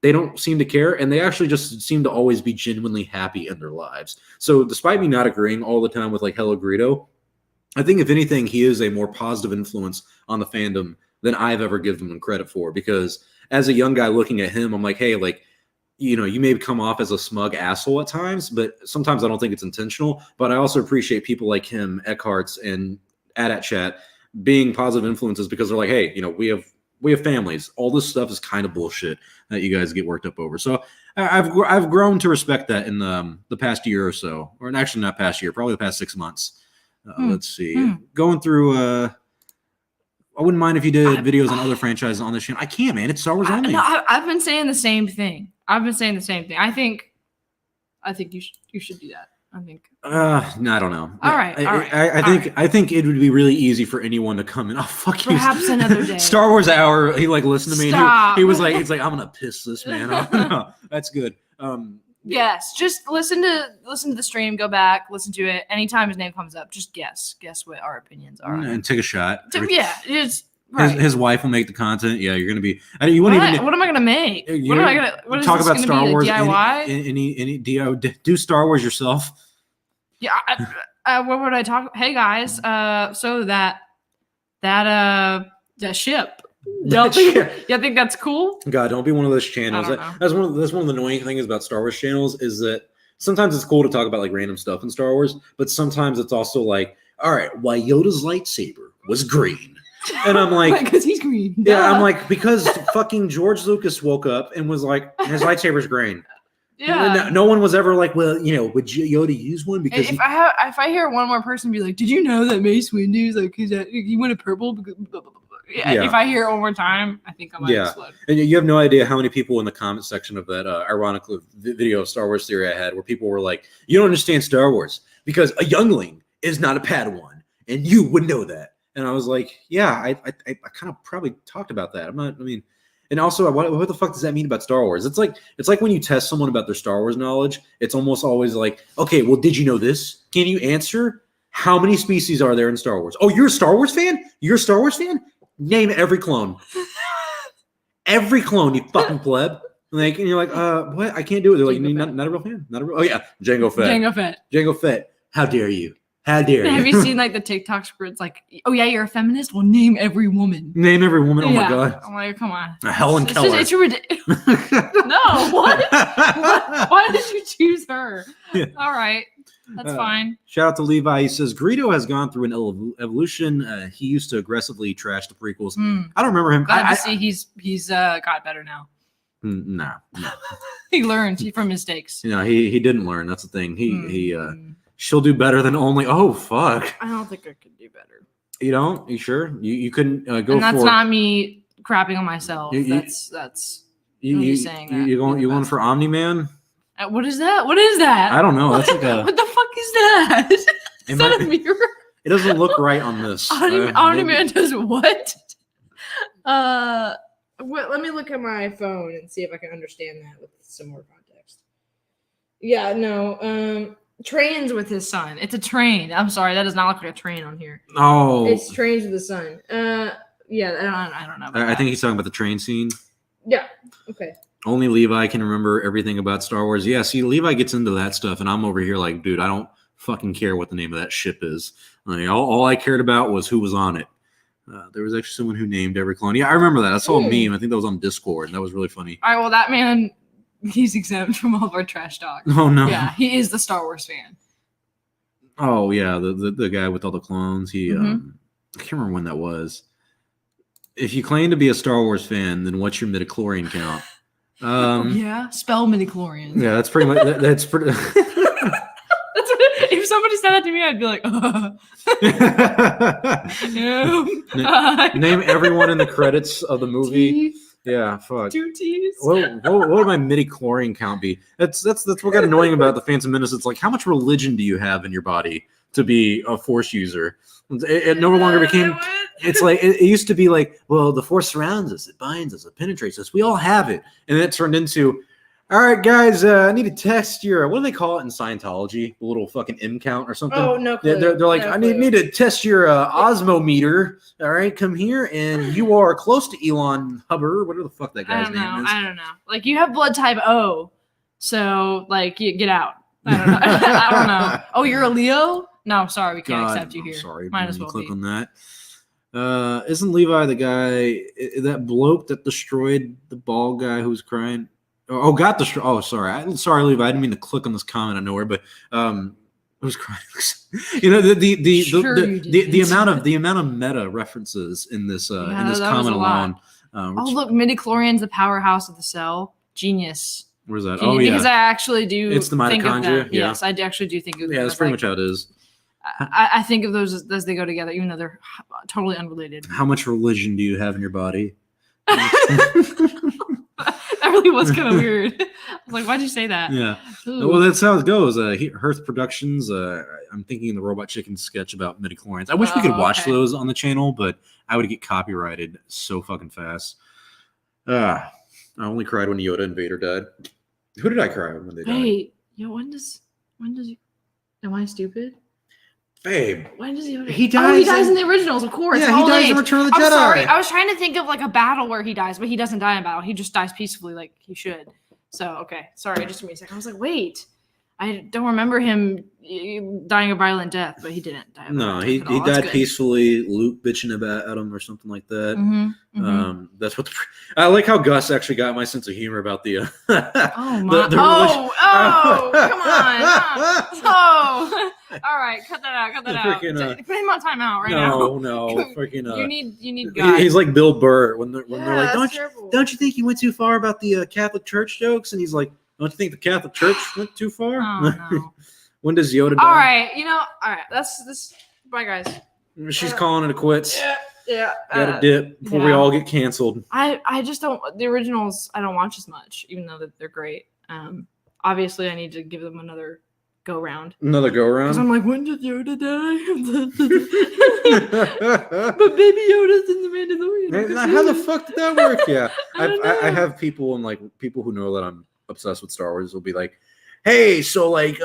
they don't seem to care, and they actually just seem to always be genuinely happy in their lives. So despite me not agreeing all the time with like Hello Greedo, I think if anything, he is a more positive influence on the fandom than I've ever given him credit for, because as a young guy looking at him, I'm like, hey, like, you know, you may come off as a smug asshole at times, but sometimes I don't think it's intentional. But I also appreciate people like him, Eckhart's and AT Chat, being positive influences because they're like, hey, you know, we have families. All this stuff is kind of bullshit that you guys get worked up over. So I've grown to respect that in the past year or so, or actually not past year, probably the past 6 months. Let's see, going through. I wouldn't mind if you did videos on other franchises on this channel. I can't, man. It's Star Wars only. I've been saying the same thing. I think you should do that. I think. No, I don't know. All right. I think it would be really easy for anyone to come in. Oh, fuck you. Perhaps another day. Star Wars Hour. He like listened to me. Stop. And he was like, it's like, I'm gonna piss this man off. No, that's good. Yes, just listen to the stream. Go back, listen to it. Anytime his name comes up, just guess what our opinions are. And take a shot. Yeah, it's Right. His wife will make the content. Yeah, you're gonna be. You wouldn't even. What am I gonna make? What am I gonna? What is talk this about gonna Star be? Wars? Like DIY? Any DIY? Do Star Wars yourself. Yeah. What would I talk? Hey guys. So that ship. Y'all think that's cool? God, don't be one of those channels. That's one of the annoying things about Star Wars channels is that sometimes it's cool to talk about like random stuff in Star Wars, but sometimes it's also like, all right, why Yoda's lightsaber was green. And I'm like, because he's green. Yeah, I'm like, because fucking George Lucas woke up and was like, his lightsaber's green. Yeah. No one was ever like, well, would Yoda use one? Because if I hear one more person be like, did you know that Mace Windu's like he wanted purple? Because blah, blah, blah. Yeah. If I hear it one more time, I think I might explode. And you have no idea how many people in the comment section of that ironically video of Star Wars Theory I had where people were like, you don't understand Star Wars because a youngling is not a Padawan, and you would know that. And I was like, yeah, I kind of probably talked about that. And also, what the fuck does that mean about Star Wars? It's like when you test someone about their Star Wars knowledge, it's almost always like, okay, well, did you know this? Can you answer? How many species are there in Star Wars? Oh, you're a Star Wars fan? You're a Star Wars fan? Name every clone. Every clone, you fucking pleb. Like, and you're like, what? I can't do it. They're like, not a real fan. Not a real. Oh yeah, Jango Fett. Jango Fett. How dare you? How dare you? Have you seen like the TikToks where it's like, oh yeah, you're a feminist? Well, name every woman. Name every woman. Oh my god. I'm like, come on. Helen Keller. It's ridiculous. No, what? Why did you choose her? Yeah. All right. That's fine. Shout out to Levi. He says Greedo has gone through an evolution. He used to aggressively trash the prequels. I don't remember him. Glad to see he's got better now. No. He learned from mistakes. He didn't learn. That's the thing. She'll do better than only. Oh fuck! I don't think I could do better. You don't? You sure? You couldn't go. And that's not me crapping on myself. That's you saying that. You going for Omni Man? What is that? What is that? I don't know. That's like what the fuck is that? Is that a mirror? It doesn't look right on this. Omni Man does what? Let me look at my phone and see if I can understand that with some more context. Yeah, no. Trains with his son. It's a train. I'm sorry, that does not look like a train on here. Oh, it's trains with the sun. Yeah, I don't know. I think he's talking about the train scene. Yeah. Okay. Only Levi can remember everything about Star Wars. Yeah, see, Levi gets into that stuff, and I'm over here like, dude, I don't fucking care what the name of that ship is. Like, all I cared about was who was on it. There was actually someone who named every clone. Yeah, I remember that. I saw a meme. I think that was on Discord, and that was really funny. All right, well, that man, he's exempt from all of our trash talk. Oh, no. Yeah, he is the Star Wars fan. Oh, yeah, the guy with all the clones. I can't remember when that was. If you claim to be a Star Wars fan, then what's your midichlorian count? Yeah, spell midichlorian. Yeah, that's pretty much. That's pretty. If somebody said that to me, I'd be like, Name everyone in the credits of the movie. T. Yeah, fuck. 2 T's. What would my midichlorian count be? That's what got annoying about the Phantom Menace. It's like, how much religion do you have in your body to be a Force user? It no longer became. It's like it used to be like, well, the Force surrounds us, it binds us, it penetrates us. We all have it, and then it turned into, all right, guys, I need to test your, what do they call it in Scientology? The little fucking M count or something. Oh, no clue. They're like, I need to test your osmometer. All right, come here, and you are close to Elon Hubbard, whatever the fuck that guy's name is. I don't know. Like, you have blood type O, so like, you get out. I don't know. I don't know. Oh, you're a Leo? No, sorry, we can't accept you here. Sorry, might as well click be. on that. Isn't Levi the guy, that bloke that destroyed the bald guy who was crying? Oh, got destroyed. Oh, sorry. Sorry, Levi. I didn't mean to click on this comment out of nowhere, but it was crying. The amount of meta references in this comment alone. Look, midichlorian's the powerhouse of the cell. Genius. Where's that? Because I actually do. It's the mitochondria. Yeah. Yes, I actually do think of them. Yeah, that's pretty much how it is. I think of those as they go together, even though they're totally unrelated. How much religion do you have in your body? That really was kind of weird. I was like, why'd you say that? Yeah. Ooh. Well, that's how it goes. Hearth Productions. I'm thinking the Robot Chicken sketch about midichlorians. I wish we could watch those on the channel, but I would get copyrighted so fucking fast. I only cried when Yoda and Vader died. Who did I cry when they died? Wait, when does am I stupid? Babe. When does he? He dies. Oh, he dies in the originals, of course. Yeah, he dies in Return of the Jedi. I'm sorry. I was trying to think of like a battle where he dies, but he doesn't die in battle. He just dies peacefully, like he should. So okay, sorry. Just give me a second. I was like, wait. I don't remember him dying a violent death, but he didn't die. No, he died peacefully. Luke bitching about him or something like that. That's what. I like how Gus actually got my sense of humor about the. Oh my! Come on! All right, cut that out. Freaking, put him on timeout right now. No, freaking. You need guys. He's like Bill Burr when they're like, don't you think you went too far about the Catholic Church jokes? And he's like, don't you think the Catholic Church went too far? Oh, no. When does Yoda die? All right, all right. That's this. Bye, guys. She's calling it quits. Yeah. Gotta dip before we all get canceled. I just don't. The originals I don't watch as much, even though they're great. Obviously, I need to give them another go round. Because I'm like, when did Yoda die? But Baby Yoda's in the Mandalorian. How the fuck did that work? Yeah, I have people and like people who know that I'm obsessed with Star Wars will be like, hey, so like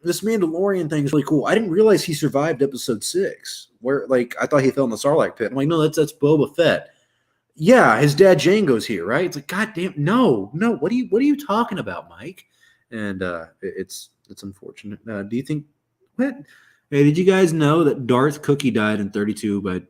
this Mandalorian thing is really cool. I didn't realize he survived episode 6 where like I thought he fell in the Sarlacc pit. I'm like, no, that's Boba Fett. Yeah, his dad Jango's here, right? It's like, goddamn, no, what are you talking about, Mike? And it's unfortunate. Do you think what? Hey, did you guys know that Darth Cookie died in 32 by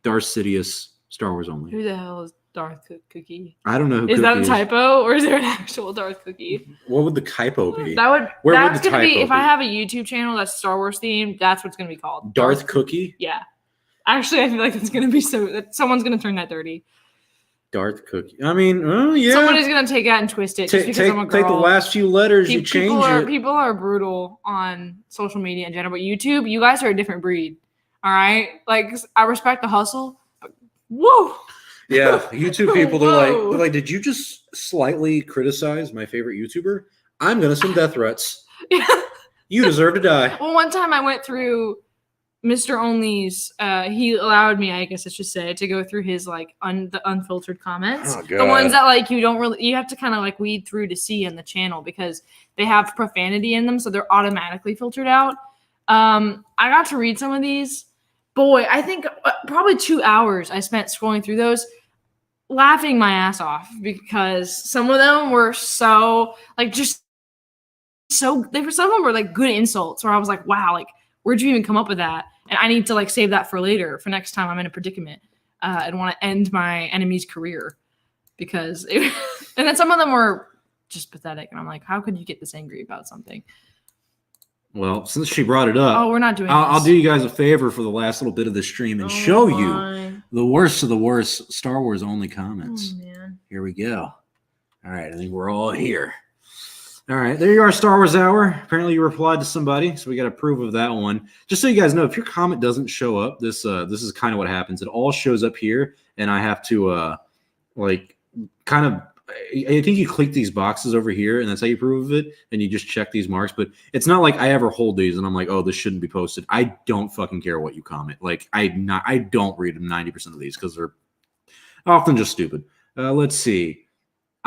Darth Sidious, Star Wars Only? Who the hell is Darth Cookie? I don't know who is Cookie that a typo or is there an actual Darth Cookie? What would the typo be? That's gonna be if I have a YouTube channel that's Star Wars themed, that's what's gonna be called. Darth Cookie? Yeah. Actually, I feel like it's gonna be that someone's gonna turn that 30. Darth Cookie. I mean, oh yeah. Somebody's gonna take that and twist it just because I'm a girl. Take the last few letters, you change it. People are brutal on social media in general, but YouTube, you guys are a different breed. All right? Like I respect the hustle. Whoa. Yeah, YouTube people, they're like, did you just slightly criticize my favorite YouTuber? I'm gonna send death threats. You deserve to die. Well, one time I went through Ms.Only's, he allowed me, I guess I should say, to go through his like the unfiltered comments. Oh, God. The ones that like you have to kind of like weed through to see in the channel because they have profanity in them, so they're automatically filtered out. I got to read some of these. Boy, I think probably 2 hours I spent scrolling through those, laughing my ass off because some of them were so like some of them were like good insults where I was like, wow, like where'd you even come up with that? And I need to like save that for later, for next time I'm in a predicament and want to end my enemy's career because and then some of them were just pathetic and I'm like, how could you get this angry about something? Well, since she brought it up, we're not doing I'll do you guys a favor for the last little bit of the stream and show you the worst of the worst Star Wars only comments. Oh, man. Here we go. All right, I think we're all here. All right, there you are, Star Wars Hour. Apparently you replied to somebody, so we got to approve of that one. Just so you guys know, if your comment doesn't show up, this is kind of what happens. It all shows up here, and I have to I think you click these boxes over here, and that's how you prove it, and you just check these marks. But it's not like I ever hold these, and I'm like, oh, this shouldn't be posted. I don't fucking care what you comment. Like, I don't read 90% of these because they're often just stupid. Let's see.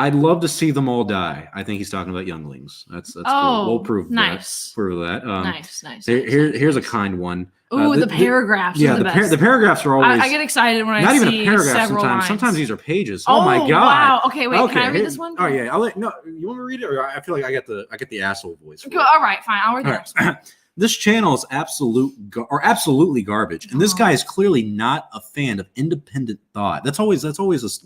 I'd love to see them all die. I think he's talking about younglings. That's cool. We'll prove nice. that. Prove that. Nice. Here's a kind one. Ooh, the paragraphs. Yeah, the paragraphs are always. I get excited when not I even see a paragraph. several sometimes. lines. Sometimes these are pages. Oh my god! Wow. Okay, wait. Can I read this one? Oh yeah. No, you want me to read it, or I feel like I get the asshole voice. All right, fine. I'll read the next one. This channel is absolutely garbage, and this guy is clearly not a fan of independent thought. That's always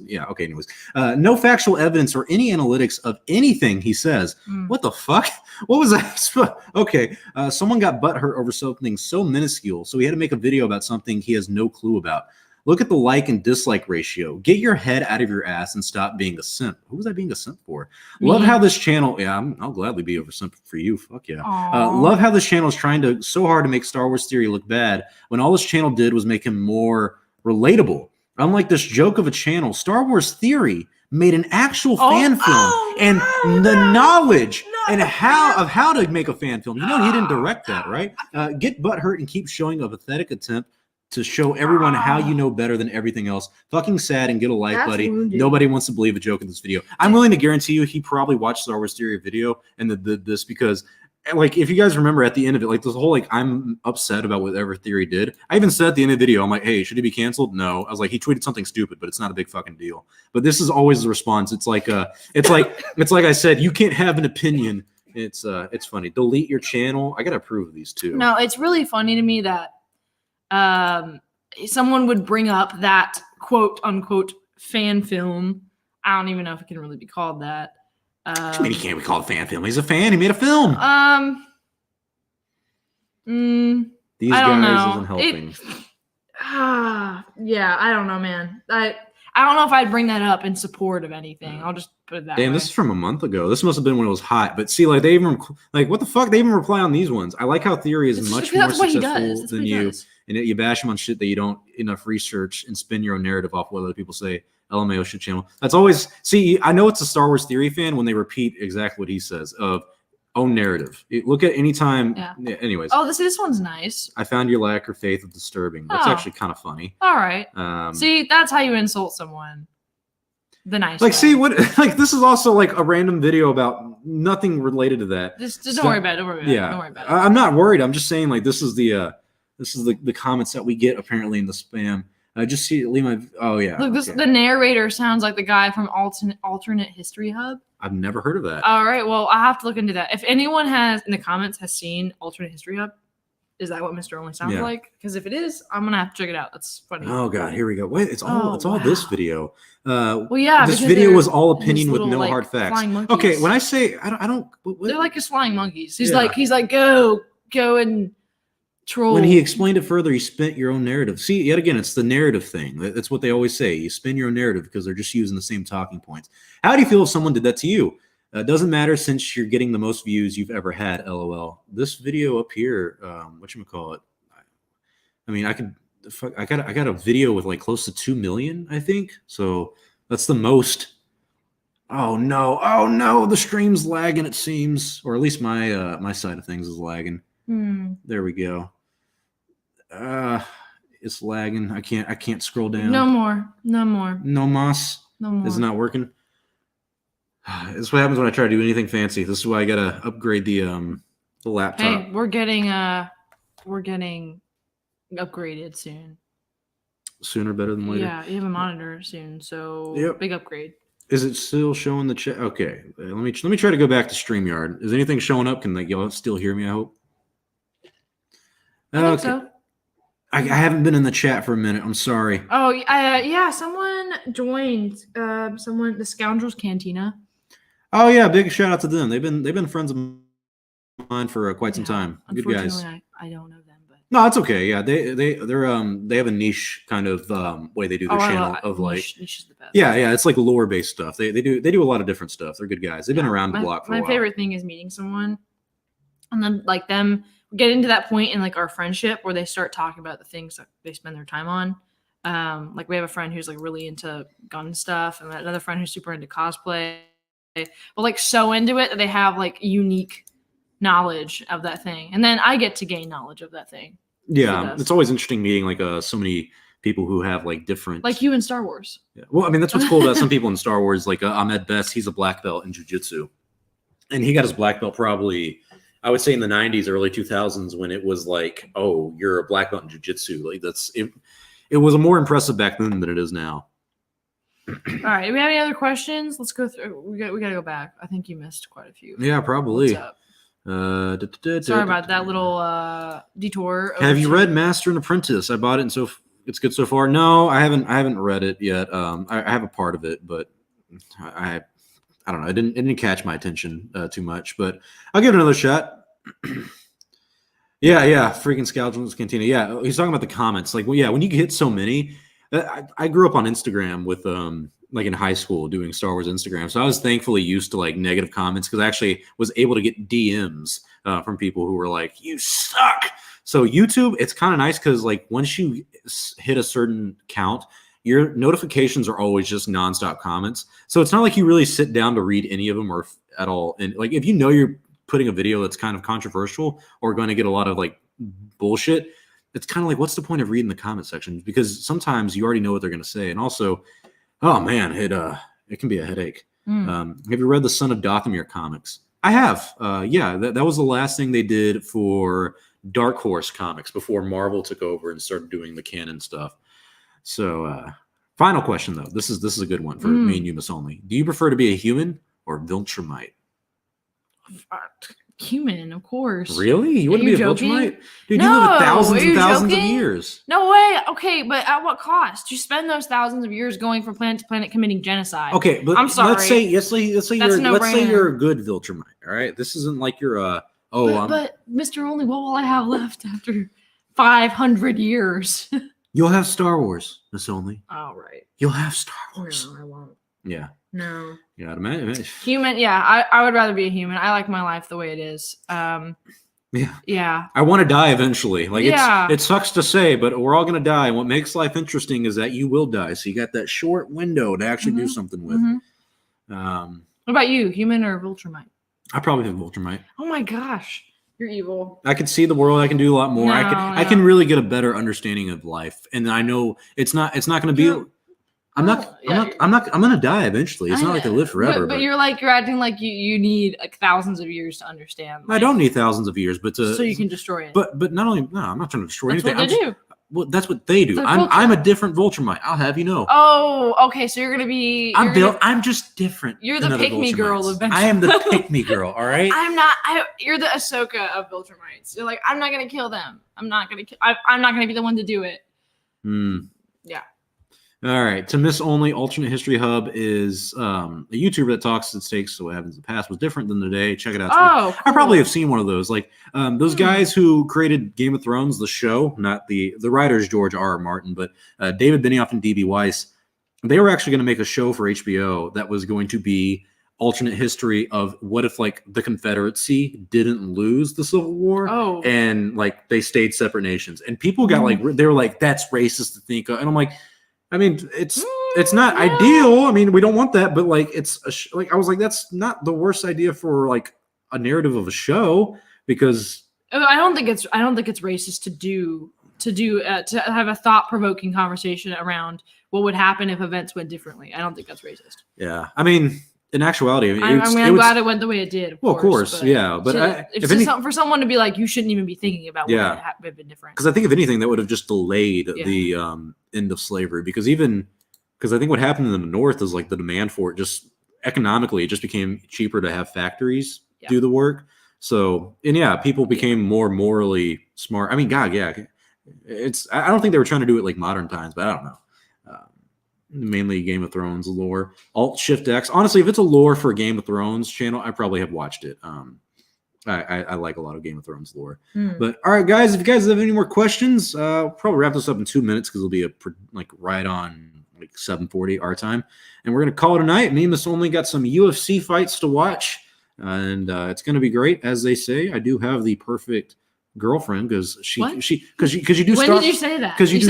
yeah. Okay. Anyways, no factual evidence or any analytics of anything he says. What the fuck? What was that? Okay. Someone got butthurt over something so minuscule, so he had to make a video about something he has no clue about. Look at the like and dislike ratio. Get your head out of your ass and stop being a simp. Who was I being a simp for? Love how this channel. Yeah, I'll gladly be over simp for you. Fuck yeah. Love how this channel is trying so hard to make Star Wars Theory look bad when all this channel did was make him more relatable. Unlike this joke of a channel, Star Wars Theory made an actual fan film and the knowledge and how to make a fan film. You know, he didn't direct that, right? Get butthurt and keep showing a pathetic attempt to show everyone how you know better than everything else. Fucking sad and get a life, buddy. Wounded. Nobody wants to believe a joke in this video. I'm willing to guarantee you he probably watched Star Wars Theory video and this because like if you guys remember at the end of it, like this whole like I'm upset about whatever theory did. I even said at the end of the video, I'm like, hey, should he be canceled? No. I was like, he tweeted something stupid, but it's not a big fucking deal. But this is always the response. It's like it's like I said, you can't have an opinion. It's funny. Delete your channel. I gotta approve these two. No, it's really funny to me that someone would bring up that quote unquote fan film. I don't even know if it can really be called that. What do you mean he can't be called a fan film? He's a fan. He made a film. These guys isn't helping. Yeah, I don't know, man. I don't know if I'd bring that up in support of anything. I'll just put it that way. Damn, this is from a month ago. This must have been when it was hot. But see, like they even like what the fuck? They even reply on these ones. I like how Theory is much more successful than you, and yet you bash him on shit that you don't enough research and spin your own narrative off what other people say. LMAO shit channel. That's always I know it's a Star Wars Theory fan when they repeat exactly what he says of own narrative. Look at any time. Yeah. Anyways. Oh, this one's nice. I found your lack of faith disturbing. That's actually kind of funny. All right. See, that's how you insult someone. The nice. Like, way. see what? Like, this is also like a random video about nothing related to that. Just don't worry about it. Don't worry about it. Yeah. Don't worry about it. I'm not worried. I'm just saying, like, this is the comments that we get apparently in the spam. Just leave my. Oh yeah. Look, the narrator sounds like the guy from Alternate History Hub. I've never heard of that. All right, well, I have to look into that. If anyone has in the comments has seen Alternate History Hub, is that what Ms.Only sounds like? Because if it is, I'm gonna have to check it out. That's funny. Oh god, here we go. Wait, it's all this video. Well, yeah, this video was all opinion with no hard facts. Okay, when I say I don't, they're like his flying monkeys. He's like go and. Troll. When he explained it further, he spent your own narrative. See, yet again, it's the narrative thing. That's what they always say. You spin your own narrative because they're just using the same talking points. How do you feel if someone did that to you? It doesn't matter since you're getting the most views you've ever had, LOL. This video up here, whatchamacallit? I mean, I got a video with like close to 2 million, I think. So that's the most. Oh no, the stream's lagging, it seems. Or at least my my side of things is lagging. There we go. It's lagging. I can't scroll down. No more. No mas. No more. It's not working. This is what happens when I try to do anything fancy. This is why I gotta upgrade the laptop. Hey, we're getting upgraded soon. Sooner better than later. Yeah, you have a monitor soon, so big upgrade. Is it still showing the chat? Okay, let me try to go back to StreamYard. Is anything showing up? Can y'all still hear me? I hope. I think so. I haven't been in the chat for a minute. I'm sorry. Oh, yeah. Someone joined. The Scoundrels Cantina. Oh yeah, big shout out to them. They've been friends of mine for quite some time. Good guys. I don't know them, but no, it's okay. Yeah, they have a niche kind of way they do their channel of like niche is the best. Yeah. It's like lore based stuff. They do a lot of different stuff. They're good guys. They've been around the block for a while. My favorite thing is meeting someone, and then like them. Get into that point in like our friendship where they start talking about the things that they spend their time on. Like we have a friend who's like really into gun stuff, and another friend who's super into cosplay, but like so into it that they have like unique knowledge of that thing, and then I get to gain knowledge of that thing. Yeah, it's always interesting meeting like so many people who have like different, like you in Star Wars. Yeah. Well, I mean that's what's cool about some people in Star Wars. Like Ahmed Best, he's a black belt in jiu-jitsu, and he got his black belt probably. I would say in the 90s, early 2000s, when it was like, oh, you're a black belt in jiu-jitsu. Like it was more impressive back then than it is now. All right. Do we have any other questions? Let's go through. We got to go back. I think you missed quite a few. Yeah, probably. What's up? Sorry about that little detour. Have you read Master and Apprentice? I bought it, and so it's good so far. No, I haven't read it yet. I have a part of it, but I don't know. It didn't catch my attention too much, but I'll give it another shot. Yeah. Freaking Scoundrels Cantina. Yeah, he's talking about the comments. Like, well, yeah, when you get so many, I grew up on Instagram with like in high school doing Star Wars Instagram, so I was thankfully used to like negative comments because I actually was able to get DMs from people who were like, "You suck." So YouTube, it's kind of nice because like once you hit a certain count. Your notifications are always just nonstop comments. So it's not like you really sit down to read any of them or at all. And like, if you know you're putting a video that's kind of controversial or going to get a lot of like bullshit, it's kind of like, what's the point of reading the comment section? Because sometimes you already know what they're going to say. And also, oh man, it can be a headache. Have you read the Son of Dathomir comics? I have. Yeah, that was the last thing they did for Dark Horse Comics before Marvel took over and started doing the canon stuff. So, final question though. This is a good one for me and you, Ms.Only. Do you prefer to be a human or Viltrumite? Human, of course. Really? You wouldn't be a Viltrumite? Dude, no, you live thousands and thousands of years. No way. Okay, but at what cost? You spend those thousands of years going from planet to planet committing genocide. Okay, but I'm sorry. let's say you're a good Viltrumite. All right, this isn't like you're But Ms.Only, what will I have left after 500 years? You'll have Star Wars, Ms.Only. Oh, right. You'll have Star Wars. No, I won't. Yeah. No. Yeah, imagine. Human, yeah. I would rather be a human. I like my life the way it is. Yeah. I want to die eventually. Like it sucks to say, but we're all gonna die. And what makes life interesting is that you will die. So you got that short window to actually do something with. What about you, human or Viltrumite? I probably have Viltrumite. Oh my gosh. You're evil. I can see the world. I can do a lot more. I can really get a better understanding of life. And I know it's not gonna be I'm gonna die eventually. It's not like I live forever. But you're acting like you need thousands of years to understand life. I don't need thousands of years, but so you can destroy it. But not only I'm not trying to destroy anything. That's what they do. Well, that's what they do. I'm a different Viltrumite. I'll have you know. Oh, okay. So you're gonna be. I'm just different. You're the pick-me girl of Viltrumites. I am the pick-me girl. All right. I'm not. You're the Ahsoka of Viltrumites. You're like, I'm not gonna kill them. I'm not gonna be the one to do it. Yeah. All right. To Ms.Only, Alternate History Hub is a YouTuber that talks and states so what happens in the past was different than today. Check it out. Oh, cool. I probably have seen one of those. Like those guys who created Game of Thrones, the show, not the writers, George R.R. Martin, but David Benioff and D.B. Weiss. They were actually going to make a show for HBO that was going to be alternate history of what if the Confederacy didn't lose the Civil War and they stayed separate nations. And people got they were like, that's racist to think of. And I'm like, I mean, it's not ideal. I mean, we don't want that, but it's I was like, that's not the worst idea for a narrative of a show because I don't think it's racist to have a thought-provoking conversation around what would happen if events went differently. I don't think that's racist. Yeah, I mean, in actuality, I'm glad it went the way it did. Of course, yeah. But for someone to be like, you shouldn't even be thinking about what would have been different. Because I think if anything, that would have just delayed the end of slavery. Because I think what happened in the North is the demand for it just economically, it just became cheaper to have factories do the work. So people became more morally smart. I mean, God, yeah. I don't think they were trying to do it like modern times, but I don't know. Mainly Game of Thrones lore. Alt Shift X. Honestly, if it's a lore for Game of Thrones channel, I probably have watched it. I like a lot of Game of Thrones lore. But all right, guys, if you guys have any more questions, I'll probably wrap this up in 2 minutes because it'll be right on 7:40 our time, and we're gonna call it a night. Me and Ms.Only got some UFC fights to watch, and it's gonna be great. As they say, I do have the perfect girlfriend because because you do. When did you say that? Because you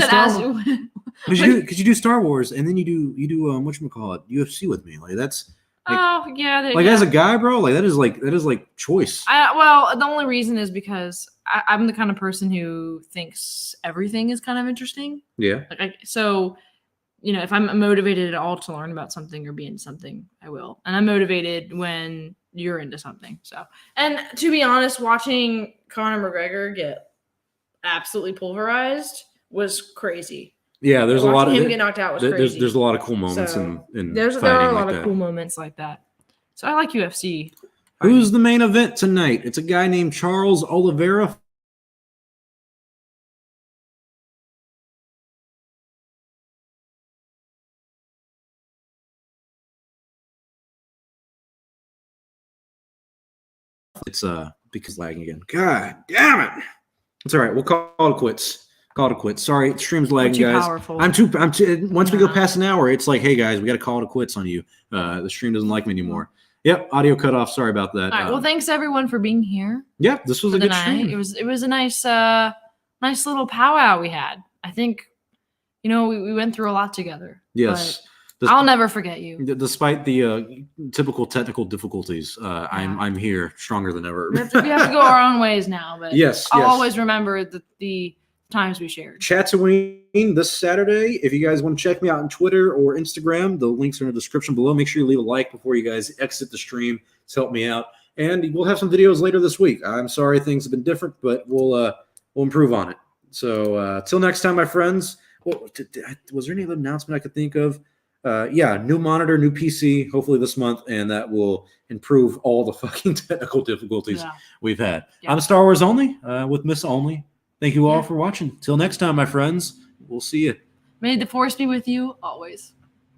do Star Wars, and then you do whatchamacallit, UFC with me. That's as a guy, bro, that is choice. Well, the only reason is because I'm the kind of person who thinks everything is kind of interesting. Yeah. So, if I'm motivated at all to learn about something or be into something, I will. And I'm motivated when you're into something. So, and to be honest, watching Conor McGregor get absolutely pulverized was crazy. Yeah, there's a lot of him get knocked out was crazy. There's a lot of cool moments in there are a lot of cool moments like that. So I like UFC. Who's the main event tonight? It's a guy named Charles Oliveira. It's because lagging again. God damn it! It's all right. We'll call it quits. Sorry, stream's lagging, guys. Powerful. I'm too. Once we go past an hour, it's like, hey guys, we got to call it quits on you. The stream doesn't like me anymore. Yep, audio cut off. Sorry about that. All right. Well, thanks everyone for being here. Yeah, this was a good stream. It was a nice little powwow we had. I think, we went through a lot together. Yes. I'll never forget you. Despite the typical technical difficulties, I'm here, stronger than ever. We have to go our own ways now, but yes, I'll always remember the times we shared. Tatooine this Saturday. If you guys want to check me out on Twitter or Instagram, the links are in the description below. Make sure you leave a like before you guys exit the stream to help me out. And we'll have some videos later this week. I'm sorry things have been different, but we'll improve on it. So till next time, my friends. Well, was there any other announcement I could think of? New monitor, new PC, hopefully this month, and that will improve all the fucking technical difficulties we've had. Yeah. I'm Star Wars Only with Ms.Only. Thank you all for watching. Till next time, my friends. We'll see you. May the Force be with you always.